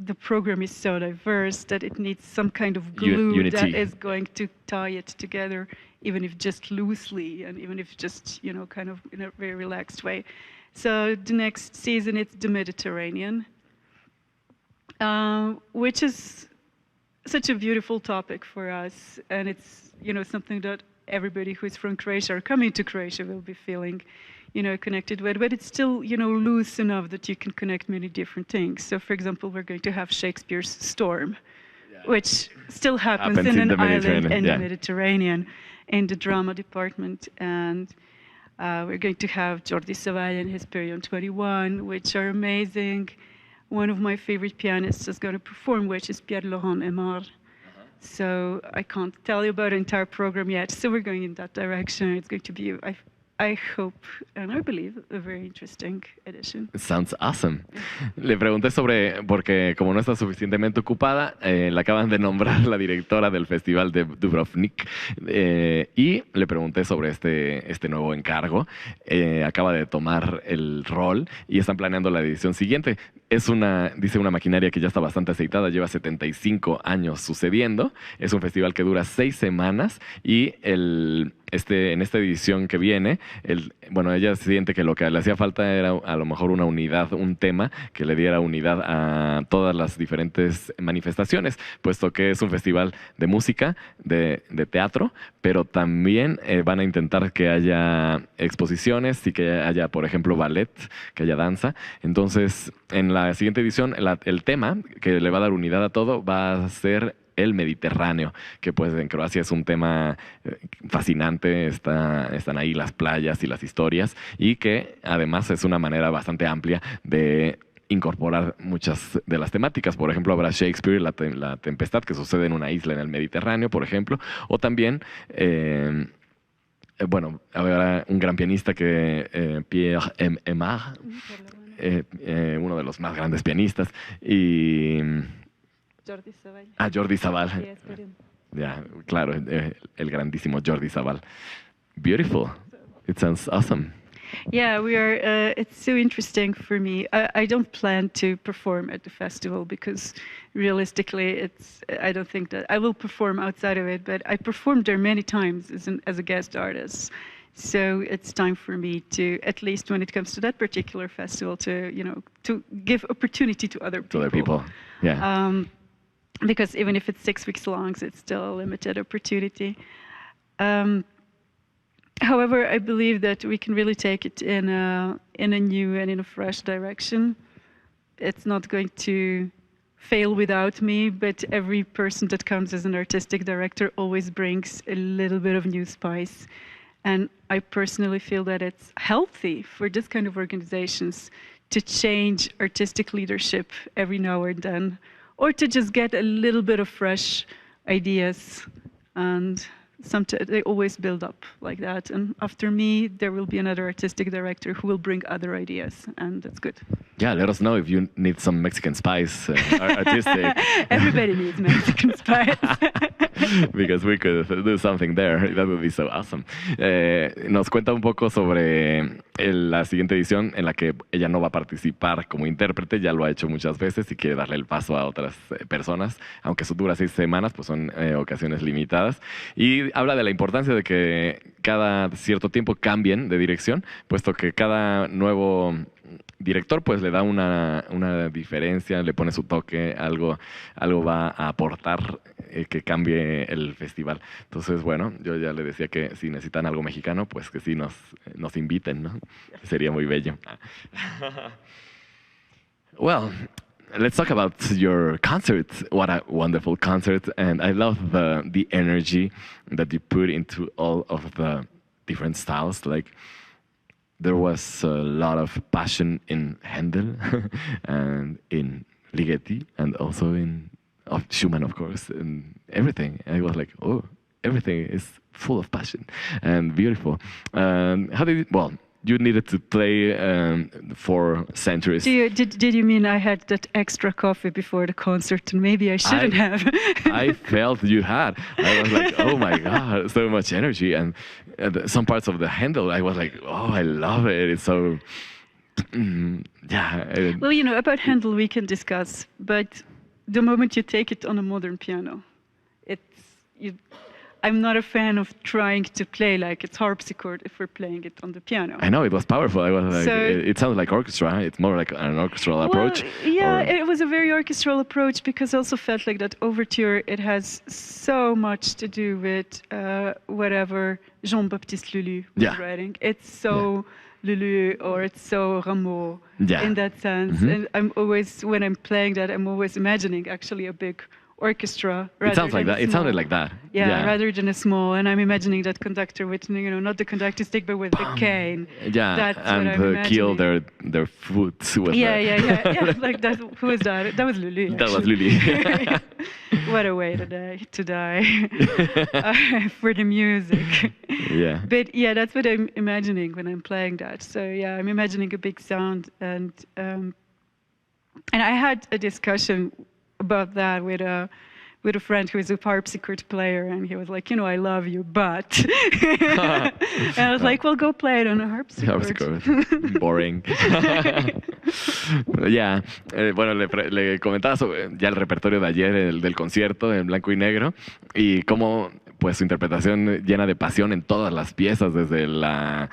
the program is so diverse that it needs some kind of glue Unity. that is going to tie it together, even if just loosely and even if just, kind of in a very relaxed way. So the next season, it's the Mediterranean, which is such a beautiful topic for us. And it's, something that everybody who is from Croatia or coming to Croatia will be feeling, connected with. But it's still, loose enough that you can connect many different things. So, for example, we're going to have Shakespeare's Storm, which still happens in an island in the Mediterranean, in the drama department. And we're going to have Jordi Savall and his Period 21, which are amazing. One of my favorite pianists is going to perform, which is Pierre-Laurent Aimard. So I can't tell you about the entire program yet. So we're going in that direction. It's going to be, I hope and I believe, a very interesting edition. Sounds awesome. Le pregunté sobre, porque como no está suficientemente ocupada, la acaban de nombrar la directora del Festival de Dubrovnik, y le pregunté sobre este nuevo encargo. Acaba de tomar el rol y están planeando la edición siguiente. Dice una maquinaria que ya está bastante aceitada, lleva 75 años sucediendo. Es un festival que dura 6 semanas y en esta edición que viene, ella siente que lo que le hacía falta era a lo mejor una unidad, un tema que le diera unidad a todas las diferentes manifestaciones, puesto que es un festival de música, de teatro, pero también van a intentar que haya exposiciones y que haya, por ejemplo, ballet, que haya danza. Entonces, en la siguiente edición, el tema que le va a dar unidad a todo va a ser el Mediterráneo, que pues en Croacia es un tema fascinante, están ahí las playas y las historias, y que además es una manera bastante amplia de incorporar muchas de las temáticas. Por ejemplo, habrá Shakespeare, la tempestad, que sucede en una isla en el Mediterráneo, por ejemplo, o también habrá un gran pianista que Pierre Aimard, uno de los más grandes pianistas, y Jordi Savall. Jordi Savall. Ya, claro, el grandísimo Jordi Savall. Beautiful. It sounds awesome. Yeah, we are. It's so interesting for me. I don't plan to perform at the festival because, realistically, I don't think that I will perform outside of it. But I performed there many times as a guest artist. So it's time for me to, at least when it comes to that particular festival, to give opportunity to other people. To other people, yeah. Because even if it's 6 weeks long, it's still a limited opportunity. However, I believe that we can really take it in a new and in a fresh direction. It's not going to fail without me, but every person that comes as an artistic director always brings a little bit of new spice. And I personally feel that it's healthy for this kind of organizations to change artistic leadership every now and then, or to just get a little bit of fresh ideas. And sometimes they always build up like that. And after me, there will be another artistic director who will bring other ideas, and that's good. Yeah, let us know if you need some Mexican spice, artistic. Everybody needs Mexican spice. Because we could do something there. That would be so awesome. Nos cuenta un poco sobre la siguiente edición en la que ella no va a participar como intérprete, ya lo ha hecho muchas veces y quiere darle el paso a otras personas, aunque eso dura 6 semanas, pues son ocasiones limitadas. Y habla de la importancia de que cada cierto tiempo cambien de dirección, puesto que cada nuevo director pues le da una diferencia, le pone su toque, algo va a aportar que cambie el festival. Entonces, bueno, yo ya le decía que si necesitan algo mexicano, pues que sí nos inviten, ¿no? Sería muy bello. Well, let's talk about your concert. What a wonderful concert. And I love the energy that you put into all of the different styles. Like, there was a lot of passion in Handel and in Ligeti and also in Schumann, of course, and everything. I was like, oh, everything is full of passion and beautiful. How did it, well, you needed to play 4 centuries. Did you mean I had that extra coffee before the concert and maybe I shouldn't have? I felt you had. I was like, oh my God, so much energy. And some parts of the Handel, I was like, oh, I love it. It's so, yeah. Well, about Handel we can discuss, but the moment you take it on a modern piano, I'm not a fan of trying to play like it's harpsichord if we're playing it on the piano. I know, it was powerful. I was like, it sounded like orchestra. It's more like an orchestral approach. Yeah, it was a very orchestral approach because I also felt like that overture, it has so much to do with whatever Jean-Baptiste Lully was writing. It's so Lulu or it's so Rameau in that sense. And I'm always, when I'm playing that, I'm always imagining actually a big orchestra. It sounds like that. It sounded like that. Yeah, rather than a small. And I'm imagining that conductor with, not the conducting stick, but with the cane. Yeah, that's and what I'm kill their foot with yeah, like that. Who was that? That was Lulu. That was Lulu. What a way to die for the music. Yeah. But yeah, that's what I'm imagining when I'm playing that. So yeah, I'm imagining a big sound, and I had a discussion about that with a friend who is a harpsichord player, and he was like, I love you, but and I was like, well, go play it on a harpsichord. Boring. Ya, bueno, le comentaba sobre ya el repertorio de ayer, del concierto en Blanco y Negro, y cómo pues su interpretación llena de pasión en todas las piezas, desde la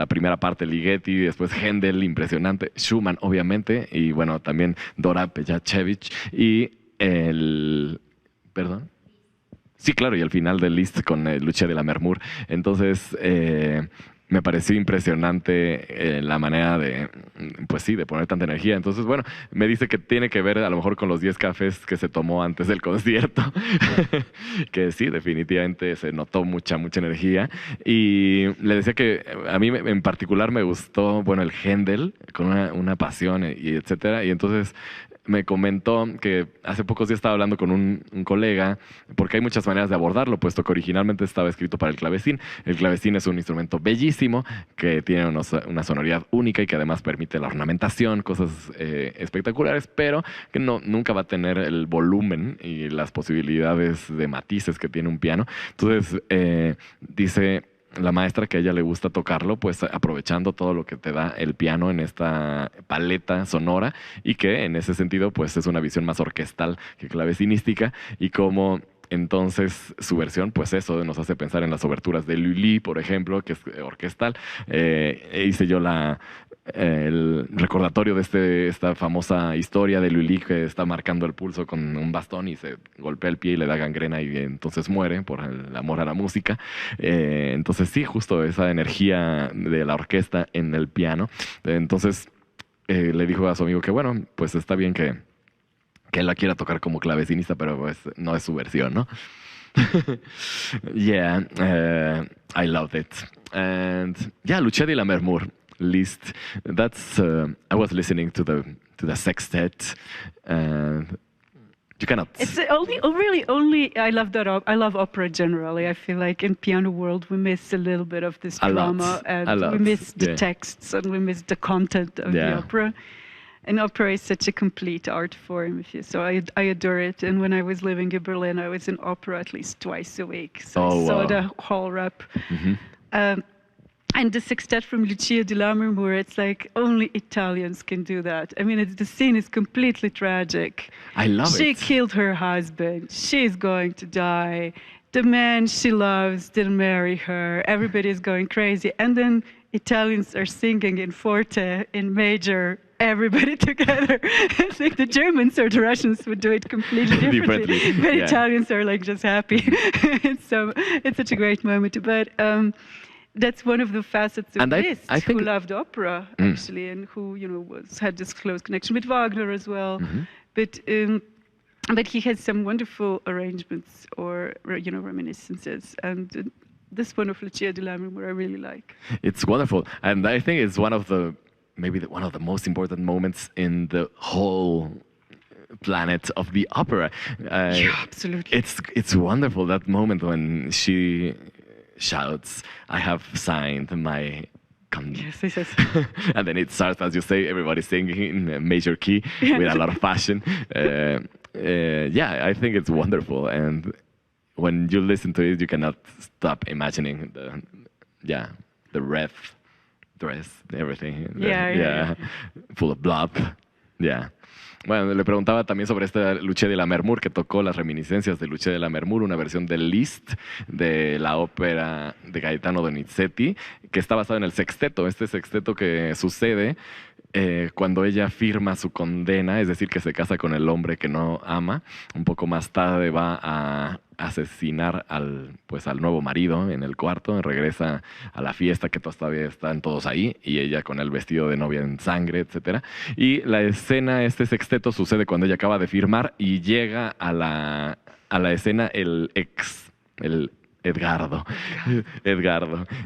primera parte Ligeti, después Händel, impresionante, Schumann obviamente, y bueno, también Dora Pejachevich, y ¿perdón? Sí, claro, y el final del Liszt con Lucia de la Mermur. Entonces, me pareció impresionante la manera de poner tanta energía. Entonces, bueno, me dice que tiene que ver a lo mejor con los 10 cafés que se tomó antes del concierto, que sí, definitivamente se notó mucha energía. Y le decía que a mí en particular me gustó, el Händel, con una pasión y etcétera. Y entonces me comentó que hace pocos días estaba hablando con un colega, porque hay muchas maneras de abordarlo, puesto que originalmente estaba escrito para el clavecín. El clavecín es un instrumento bellísimo, que tiene una sonoridad única y que además permite la ornamentación, cosas espectaculares, pero que nunca va a tener el volumen y las posibilidades de matices que tiene un piano. Entonces, dice la maestra que a ella le gusta tocarlo, pues aprovechando todo lo que te da el piano en esta paleta sonora, y que en ese sentido pues es una visión más orquestal que clavecinística, y como entonces su versión, pues eso nos hace pensar en las oberturas de Lully, por ejemplo, que es orquestal. Hice yo el recordatorio de esta famosa historia de Lully, que está marcando el pulso con un bastón y se golpea el pie y le da gangrena y entonces muere por el amor a la música. Entonces sí, justo esa energía de la orquesta en el piano. Entonces le dijo a su amigo que bueno, pues está bien que él la quiera tocar como clavecinista, pero pues no es su versión, ¿no? Yeah, I loved it. And yeah, Lucia de la Mermur, Liszt. That's I was listening to the sextet, and you cannot. It's only. I love that. I love opera generally. I feel like in piano world we miss a little bit of this drama, and we miss the texts, and we miss the content of the opera. And opera is such a complete art form, so I adore it. And when I was living in Berlin, I was in opera at least twice a week. So I saw the whole rep. Mm-hmm. And the sextet from Lucia di Lammermoor, it's like only Italians can do that. I mean, the scene is completely tragic. I love it. She killed her husband. She's going to die. The man she loves didn't marry her. Everybody's going crazy. And then Italians are singing in forte, in major, everybody together. I think the Germans or the Russians would do it completely differently. But Italians are like just happy. So it's such a great moment. But that's one of the facets of Liszt, who loved opera, actually, and who, had this close connection with Wagner as well. Mm-hmm. But he has some wonderful arrangements or, reminiscences. And this one of Lucia di Lammermoor I really like. It's wonderful. And I think it's one of the most important moments in the whole planet of the opera. Yeah, absolutely. It's wonderful, that moment when she shouts, "I have signed my..." Yes. And then it starts, as you say, everybody singing in a major key with a lot of passion. I think it's wonderful. And when you listen to it, you cannot stop imagining the ref, dress, everything. Yeah. Full of blood. Ya. Bueno, le preguntaba también sobre esta Luce de la Mermur, que tocó las reminiscencias de Luce de la Mermur, una versión del Liszt de la ópera de Gaetano Donizetti, que está basada en el sexteto, este sexteto que sucede cuando ella firma su condena, es decir, que se casa con el hombre que no ama. Un poco más tarde va a asesinar al nuevo marido en el cuarto, regresa a la fiesta que todavía están todos ahí y ella con el vestido de novia en sangre, etcétera. Y la escena, este sexteto sucede cuando ella acaba de firmar y llega a la escena el Edgardo.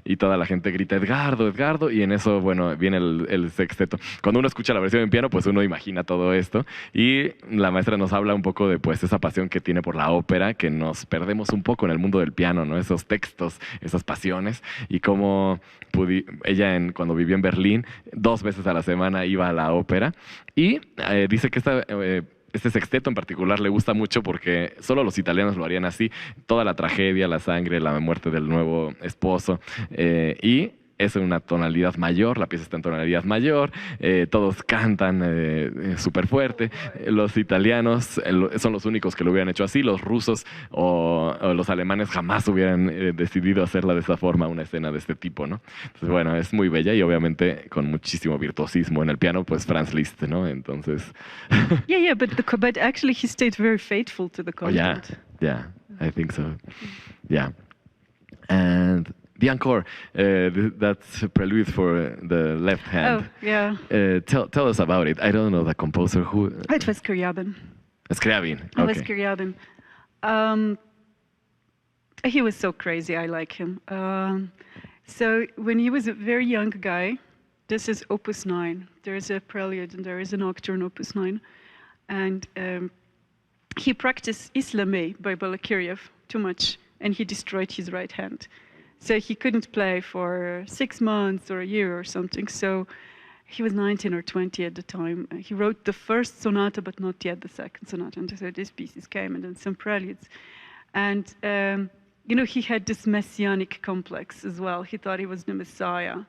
Y toda la gente grita, Edgardo, y en eso, bueno, viene el sexteto. Cuando uno escucha la versión en piano, pues uno imagina todo esto. Y la maestra nos habla un poco de, pues, esa pasión que tiene por la ópera, que nos perdemos un poco en el mundo del piano, ¿no? Esos textos, esas pasiones, y cómo ella, cuando vivió en Berlín, 2 veces a la semana iba a la ópera, y dice que este sexteto en particular le gusta mucho porque solo los italianos lo harían así. Toda la tragedia, la sangre, la muerte del nuevo esposo. Y es en una tonalidad mayor, la pieza está en tonalidad mayor, todos cantan súper fuerte. Los italianos son los únicos que lo hubieran hecho así. Los rusos o los alemanes jamás hubieran decidido hacerla de esa forma, una escena de este tipo, ¿no? Entonces, bueno, es muy bella y obviamente con muchísimo virtuosismo en el piano, pues Franz Liszt, ¿no? Entonces... Yeah, but actually he stayed very faithful to the content. Yeah, I think so. Yeah. And... the encore, that's prelude for the left hand. Oh, yeah. Tell us about it. I don't know the composer who. It was Scriabin. Scriabin. Okay. It was Scriabin. He was so crazy. I like him. So when he was a very young guy, this is Opus 9. There is a prelude and there is an nocturne Opus 9, and he practiced Islamé by Balakirev too much, and he destroyed his right hand. So he couldn't play for 6 months or a year or something. So he was 19 or 20 at the time. He wrote the first sonata, but not yet the second sonata. And so these pieces came, and then some preludes. And, he had this messianic complex as well. He thought he was the Messiah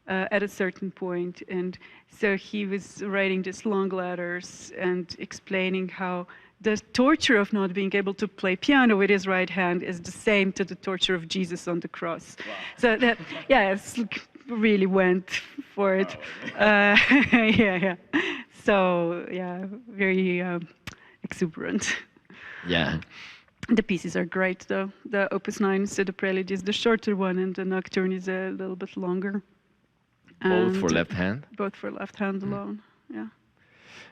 at a certain point. And so he was writing these long letters and explaining how the torture of not being able to play piano with his right hand is the same to the torture of Jesus on the cross. Wow. So that, really went for it. Wow. Yeah. So, very exuberant. Yeah. The pieces are great, though. The Opus 9, so the prelude is the shorter one, and the nocturne is a little bit longer. Both for left hand? Both for left hand alone, yeah.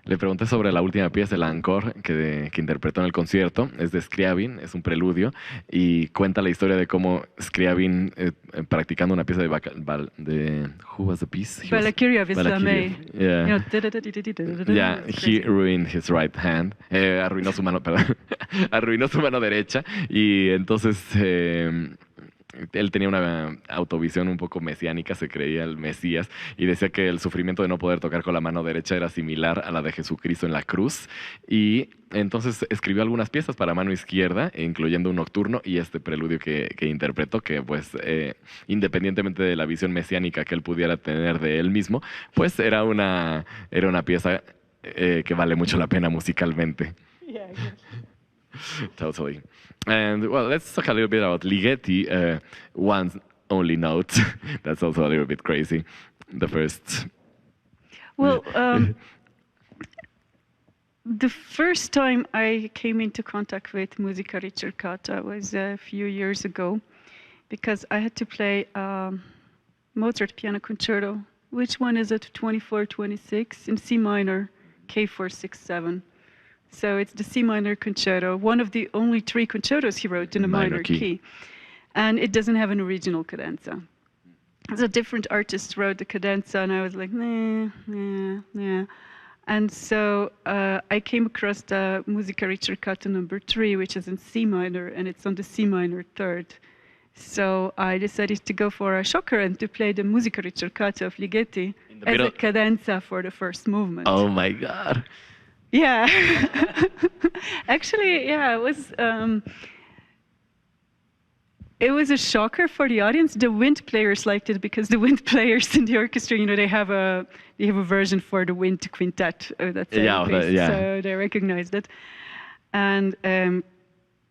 Le pregunté sobre la última pieza, el encore, que interpretó en el concierto. Es de Scriabin, es un preludio, y cuenta la historia de cómo Scriabin, practicando una pieza de who was the piece? Balakirev, Islamé. Yeah, he ruined his right hand. Arruinó su mano, perdón. Arruinó su mano derecha, y entonces... él tenía una autovisión un poco mesiánica, se creía el Mesías, y decía que el sufrimiento de no poder tocar con la mano derecha era similar a la de Jesucristo en la cruz, y entonces escribió algunas piezas para mano izquierda, incluyendo un nocturno y este preludio que interpretó, que pues independientemente de la visión mesiánica que él pudiera tener de él mismo, pues era una pieza que vale mucho la pena musicalmente. Yeah, Totally. And well, let's talk a little bit about Ligeti. One only note. That's also a little bit crazy. The first. Well, the first time I came into contact with musica ricercata was a few years ago, because I had to play Mozart Piano Concerto. Which one is it? 24-26 in C minor, K467. So it's the C minor concerto, one of the only 3 concertos he wrote in a minor key. And it doesn't have an original cadenza. So different artists wrote the cadenza, and I was like, nah. And so I came across the Musica Ricercata number 3, which is in C minor, and it's on the C minor 3rd. So I decided to go for a shocker and to play the Musica Ricercata of Ligeti as a cadenza for the first movement. Oh my God. Yeah. Actually, it was... it was a shocker for the audience. The wind players liked it because the wind players in the orchestra, they have a version for the wind quintet. That's so they recognized it. And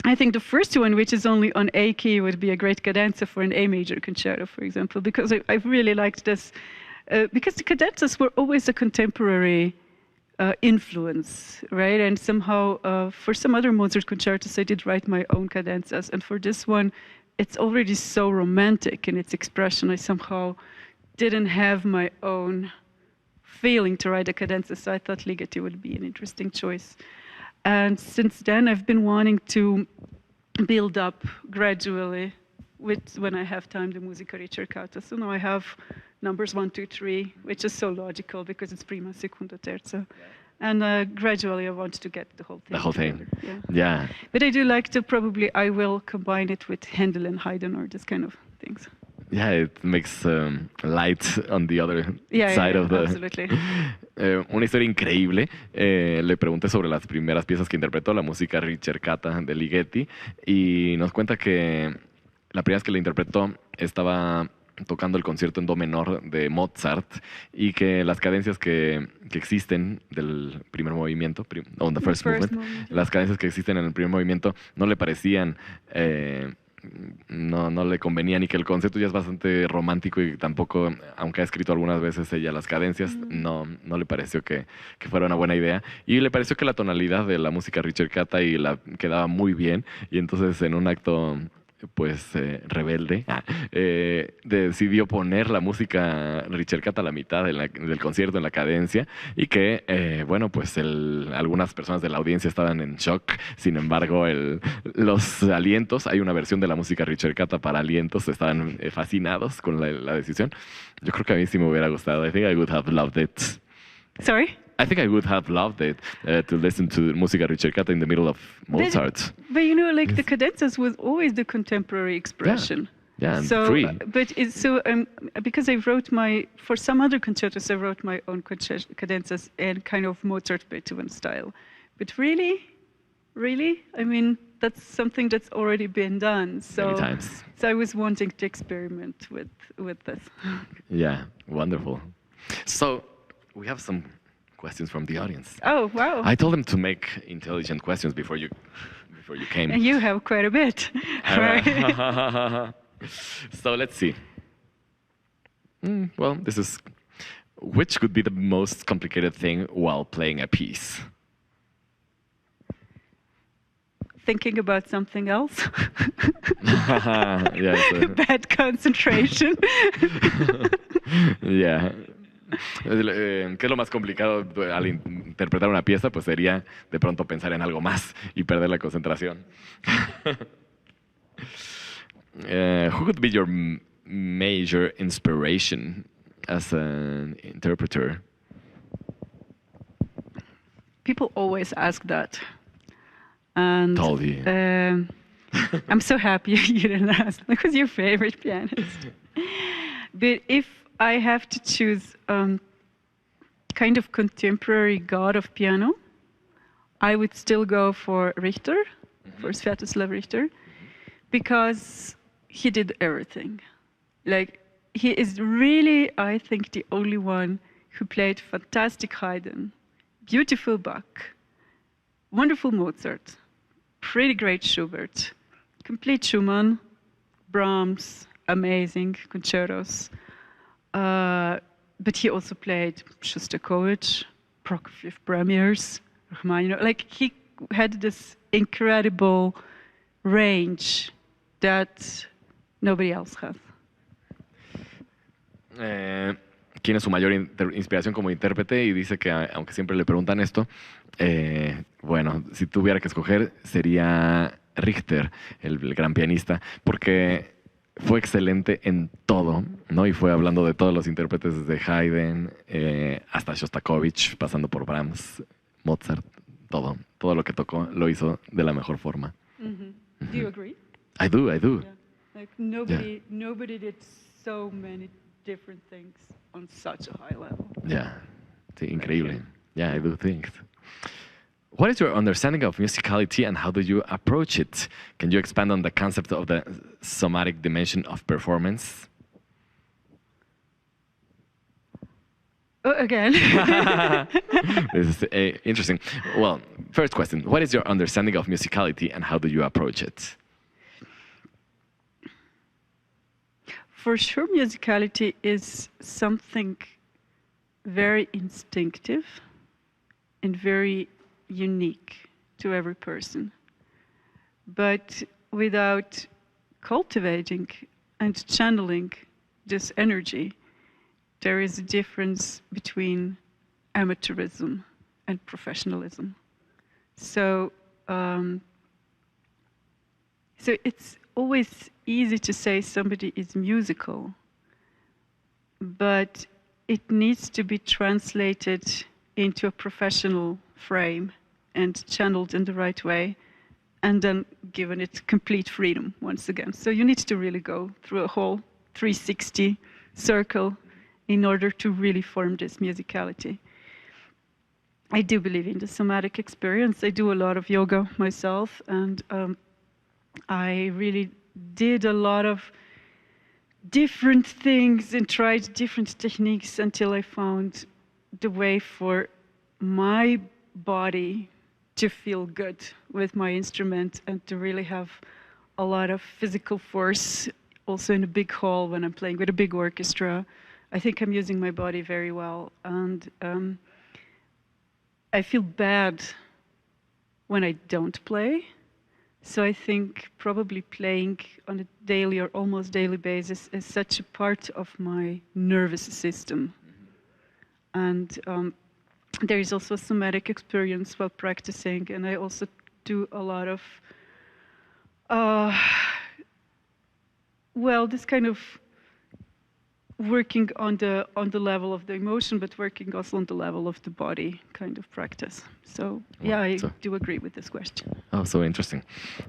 I think the first one, which is only on A key, would be a great cadenza for an A major concerto, for example, because I really liked this. Because the cadenzas were always a contemporary influence, right? And somehow, for some other Mozart concertos, I did write my own cadenzas. And for this one, it's already so romantic in its expression. I somehow didn't have my own feeling to write a cadenza, so I thought Ligeti would be an interesting choice. And since then, I've been wanting to build up gradually when I have time, the musica ricercata. So now I have numbers 1, 2, 3, which is so logical because it's prima, seconda, terza. And gradually I want to get the whole thing. The whole thing. Yeah. But I do like to I will combine it with Handel and Haydn or this kind of things. Yeah, it makes light on the other side of the... Absolutely. Una historia increíble. Le pregunté sobre las primeras piezas que interpretó, la música ricercata de Ligeti, y nos cuenta que la primera vez que la interpretó estaba tocando el concierto en do menor de Mozart y que las cadencias que existen del primer movimiento, on the first movement, las cadencias que existen en el primer movimiento no le parecían... no le convenía, ni que el concepto ya es bastante romántico y tampoco, aunque ha escrito algunas veces ella las cadencias, no le pareció que fuera una buena idea, y le pareció que la tonalidad de la música ricercata quedaba muy bien, y entonces en un acto pues rebelde decidió poner la música ricercata a la mitad del concierto en la cadencia, y que bueno, pues algunas personas de la audiencia estaban en shock. Sin embargo, los alientos, hay una versión de la música ricercata para alientos, estaban fascinados con la decisión. Yo creo que a mí sí me hubiera gustado. I think I would have loved it. Sorry? I think I would have loved it to listen to música ricercata in the middle of Mozart. But the cadenzas was always the contemporary expression. Yeah, and free. But because I wrote for some other concertos, I wrote my own cadenzas in kind of Mozart Beethoven style. But really, I mean, that's something that's already been done. Many times. So I was wanting to experiment with this. Yeah, wonderful. So we have some questions from the audience. Oh, wow. I told them to make intelligent questions before you came. And you have quite a bit. Right? So let's see. Well, which could be the most complicated thing while playing a piece? Thinking about something else. Bad concentration. Yeah. ¿Qué es lo más complicado al interpretar una pieza? Pues sería de pronto pensar en algo más y perder la concentración. Who could be your major inspiration as an interpreter? People always ask that. And told you. I'm so happy you didn't ask, because your favorite pianist. But if I have to choose kind of contemporary god of piano, I would still go for Richter, for Sviatoslav Richter, because he did everything. Like, he is really, I think, the only one who played fantastic Haydn, beautiful Bach, wonderful Mozart, pretty great Schubert, complete Schumann, Brahms, amazing concertos. But he also played Shostakovich, Prokofiev premieres, Rachmaninoff. Like, he had this incredible range that nobody else has. ¿Quién es su mayor inspiración como intérprete? Y dice que, aunque siempre le preguntan esto, bueno, si tuviera que escoger, sería Richter, el gran pianista, porque fue excelente en todo, ¿no? Y fue hablando de todos los intérpretes, desde Haydn hasta Shostakovich, pasando por Brahms, Mozart, todo lo que tocó lo hizo de la mejor forma. Do you agree? I do. Yeah. Like, nobody did so many different things on such a high level. Yeah, sí, increíble. Yeah, I do think. what is your understanding of musicality and how do you approach it? Can you expand on the concept of the somatic dimension of performance? Again. This is interesting. Well, first question, what is your understanding of musicality and how do you approach it? For sure, musicality is something very instinctive and very unique to every person. But without cultivating and channeling this energy, there is a difference between amateurism and professionalism. So it's always easy to say somebody is musical, but it needs to be translated into a professional frame and channeled in the right way, and then given it complete freedom once again. So you need to really go through a whole 360 circle in order to really form this musicality. I do believe in the somatic experience. I do a lot of yoga myself, and I really did a lot of different things and tried different techniques until I found the way for my body to feel good with my instrument and to really have a lot of physical force also in a big hall when I'm playing with a big orchestra. I think I'm using my body very well, and I feel bad when I don't play. So I think probably playing on a daily or almost daily basis is such a part of my nervous system. And there is also a somatic experience while practicing, and I also do a lot of, this kind of working on the level of the emotion, but working also on the level of the body kind of practice. So, yeah, I do agree with this question. Oh, so interesting.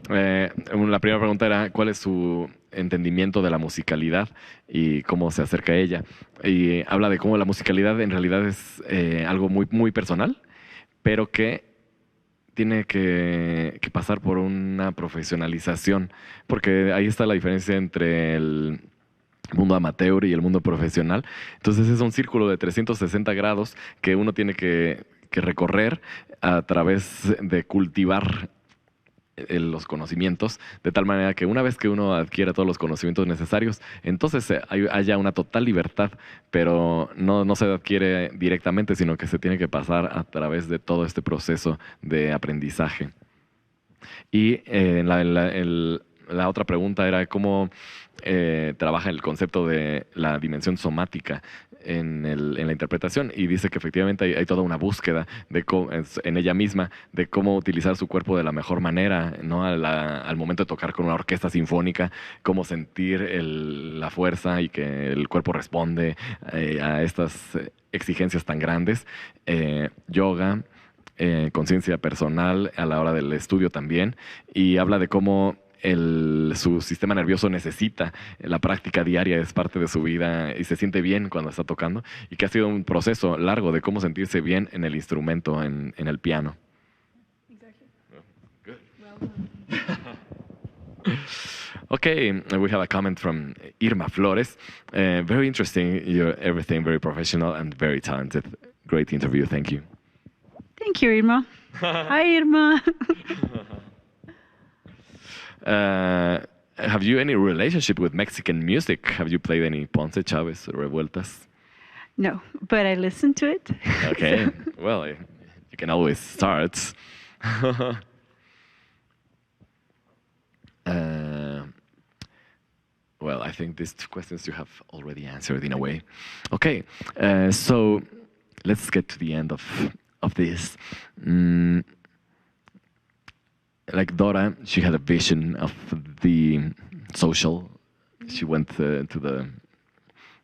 La primera pregunta era, ¿cuál es su entendimiento de la musicalidad y cómo se acerca a ella? Y habla de cómo la musicalidad en realidad es algo muy, muy personal, pero que tiene que pasar por una profesionalización, porque ahí está la diferencia entre el mundo amateur y el mundo profesional. Entonces es un círculo de 360 grados que uno tiene que recorrer a través de cultivar los conocimientos, de tal manera que una vez que uno adquiere todos los conocimientos necesarios, entonces haya una total libertad, pero no se adquiere directamente, sino que se tiene que pasar a través de todo este proceso de aprendizaje. Y la otra pregunta era cómo trabaja el concepto de la dimensión somática en la interpretación, y dice que efectivamente hay toda una búsqueda en ella misma de cómo utilizar su cuerpo de la mejor manera, ¿no? Al momento de tocar con una orquesta sinfónica, cómo sentir la fuerza y que el cuerpo responde a estas exigencias tan grandes. Yoga, conciencia personal a la hora del estudio también, y habla de cómo su sistema nervioso necesita la práctica diaria, es parte de su vida y se siente bien cuando está tocando, y que ha sido un proceso largo de cómo sentirse bien en el instrumento, en el piano. Exactly. Good. Well done. Okay, we have a comment from Irma Flores. Very interesting, you're everything very professional and very talented. Great interview, thank you. Thank you, Irma. Hi, Irma. Have you any relationship with Mexican music? Have you played any Ponce, Chavez, or Revueltas? No, but I listen to it. Okay, well, you can always start. Well, I think these two questions you have already answered in a way. Okay, so let's get to the end of this. Like Dora, she had a vision of the social. She went to the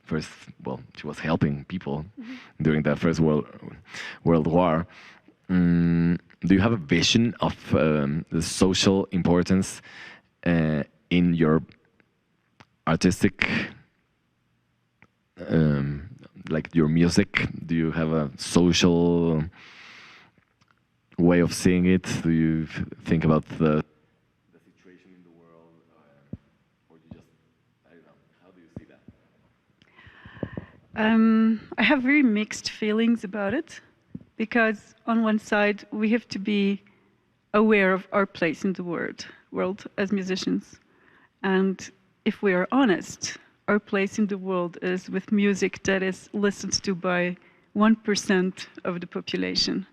first, she was helping people during the First World War. Do you have a vision of the social importance in your artistic, like your music? Do you have a social way of seeing it? Do you think about the situation in the world, or you just, I don't know, how do you see that? I have very mixed feelings about it, because on one side we have to be aware of our place in the world as musicians, and if we are honest, our place in the world is with music that is listened to by 1% of the population.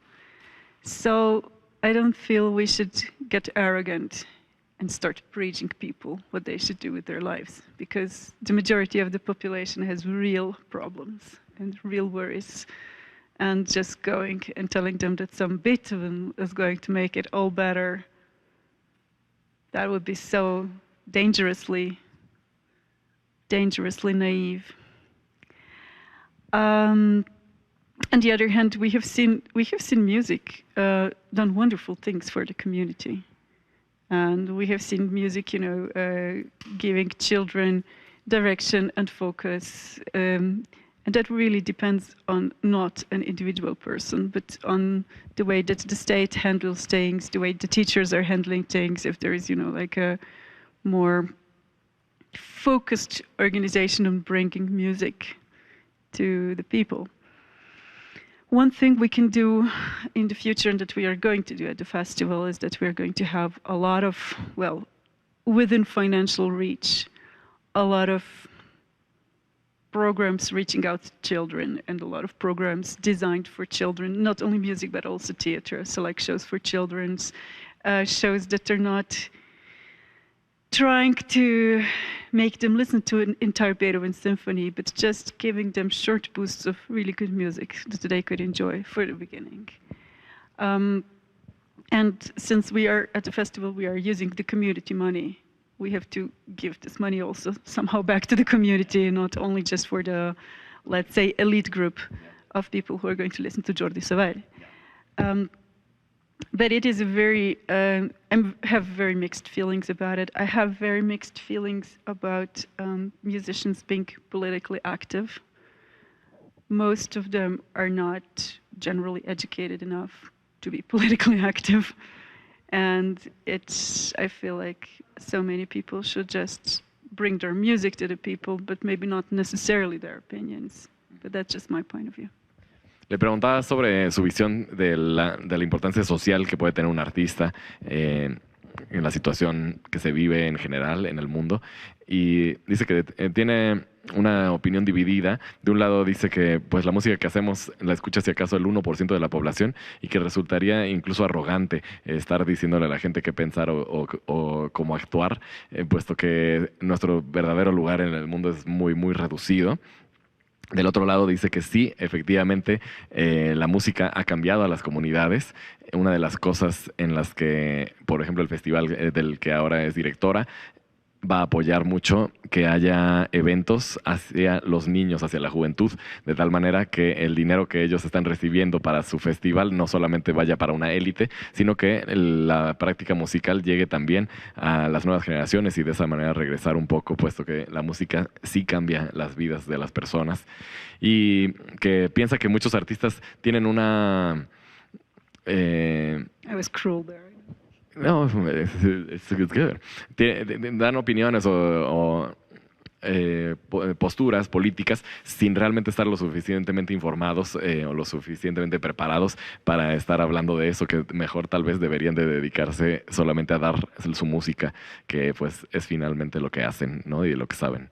So I don't feel we should get arrogant and start preaching people what they should do with their lives, because the majority of the population has real problems and real worries. And just going and telling them that some Beethoven is going to make it all better, that would be so dangerously naive. On the other hand, we have seen music done wonderful things for the community, and we have seen music, giving children direction and focus, and that really depends on not an individual person, but on the way that the state handles things, the way the teachers are handling things. If there is, like a more focused organization on bringing music to the people. One thing we can do in the future, and that we are going to do at the festival, is that we are going to have a lot of, within financial reach, a lot of programs reaching out to children, and a lot of programs designed for children, not only music but also theater, so like shows for children, shows that are not trying to make them listen to an entire Beethoven symphony, but just giving them short boosts of really good music that they could enjoy for the beginning. And since we are at the festival, we are using the community money. We have to give this money also somehow back to the community, not only just for the, let's say, elite group of people who are going to listen to Jordi Savall. But it is a very, I have very mixed feelings about it. I have very mixed feelings about musicians being politically active. Most of them are not generally educated enough to be politically active. And I feel like so many people should just bring their music to the people, but maybe not necessarily their opinions. But that's just my point of view. Le preguntaba sobre su visión de la importancia social que puede tener un artista en la situación que se vive en general en el mundo, y dice que tiene una opinión dividida. De un lado dice que pues la música que hacemos la escucha si acaso el 1% de la población, y que resultaría incluso arrogante estar diciéndole a la gente qué pensar o cómo actuar, puesto que nuestro verdadero lugar en el mundo es muy, muy reducido. Del otro lado dice que sí, efectivamente, la música ha cambiado a las comunidades. Una de las cosas en las que, por ejemplo, el festival del que ahora es directora, va a apoyar mucho que haya eventos hacia los niños, hacia la juventud, de tal manera que el dinero que ellos están recibiendo para su festival no solamente vaya para una élite, sino que la práctica musical llegue también a las nuevas generaciones, y de esa manera regresar un poco, puesto que la música sí cambia las vidas de las personas, y que piensa que muchos artistas tienen una... I was cruel there. No, it's good. Dan opiniones o posturas políticas sin realmente estar lo suficientemente informados o lo suficientemente preparados para estar hablando de eso, que mejor tal vez deberían de dedicarse solamente a dar su música, que pues es finalmente lo que hacen, ¿no? Y lo que saben.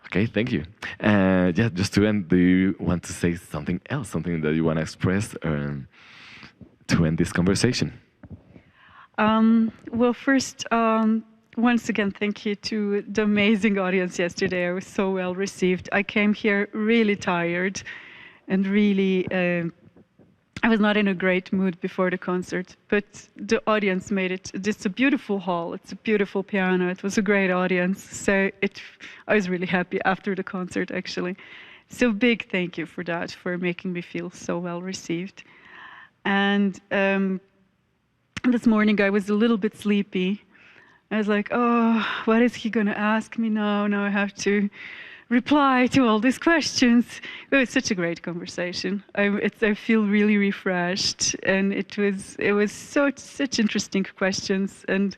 Okay, thank you. Yeah, just to end, do you want to say something else, something that you want to express to end this conversation? Well, first, once again, thank you to the amazing audience yesterday. I was so well received. I came here really tired and really, I was not in a great mood before the concert, but the audience made it. It's a beautiful hall. It's a beautiful piano. It was a great audience. So I was really happy after the concert, actually. So big thank you for that, for making me feel so well received. And this morning I was a little bit sleepy. I was like, oh, what is he going to ask me now? Now I have to reply to all these questions. It was such a great conversation. I feel really refreshed, and it was such interesting questions and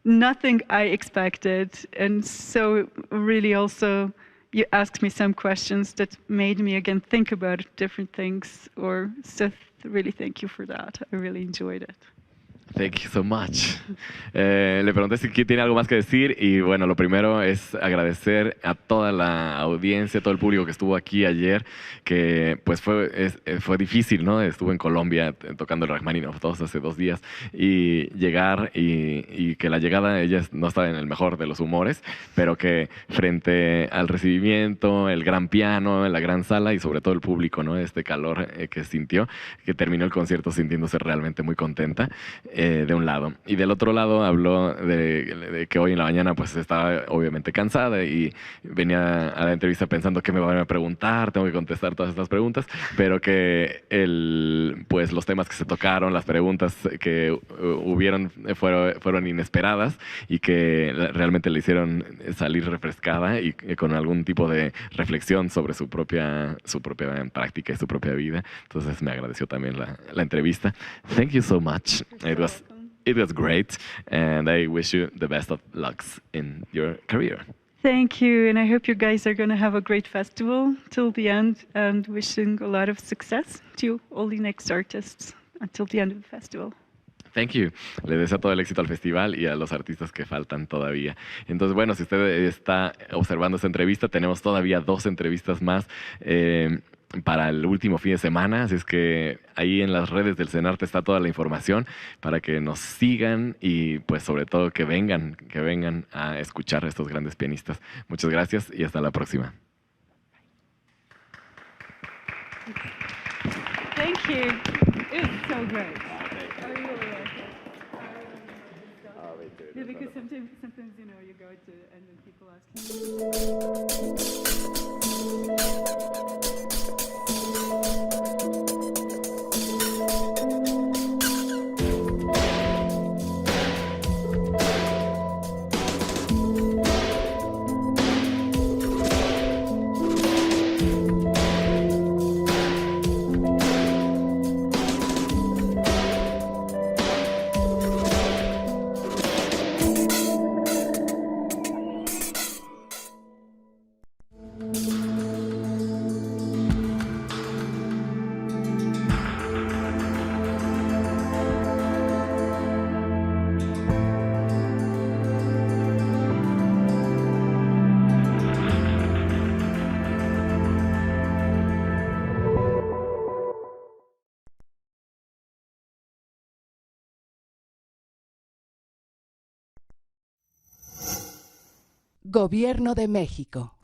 nothing I expected. And so really also you asked me some questions that made me again think about different things. So really thank you for that. I really enjoyed it. Thank you so much. Le pregunté si tiene algo más que decir y bueno, lo primero es agradecer a toda la audiencia, todo el público que estuvo aquí ayer, que pues fue difícil, ¿no? Estuvo en Colombia tocando el Rachmaninoff todos hace 2 días y llegar y que la llegada ella no estaba en el mejor de los humores, pero que frente al recibimiento, el gran piano, la gran sala y sobre todo el público, ¿no? Este calor que sintió, que terminó el concierto sintiéndose realmente muy contenta. De un lado. Y del otro lado habló de que hoy en la mañana pues estaba obviamente cansada y venía a la entrevista pensando qué me van a preguntar, tengo que contestar todas estas preguntas, pero que pues los temas que se tocaron, las preguntas que hubieron fueron inesperadas y que realmente le hicieron salir refrescada y con algún tipo de reflexión sobre su propia práctica y su propia vida. Entonces me agradeció también la entrevista. Thank you so much. It was great, and I wish you the best of lucks in your career. Thank you, and I hope you guys are going to have a great festival till the end, and wishing a lot of success to all the next artists until the end of the festival. Thank you. Le deseo todo el éxito al festival y a los artistas que faltan todavía. Entonces, bueno, si usted está observando esta entrevista, tenemos todavía 2 entrevistas más para el último fin de semana, así es que ahí en las redes del CENARTE está toda la información para que nos sigan y pues sobre todo que vengan a escuchar a estos grandes pianistas. Muchas gracias y hasta la próxima. Thank you. It was so great. I really liked it. Yeah, because sometimes you go to and then people Gobierno de México.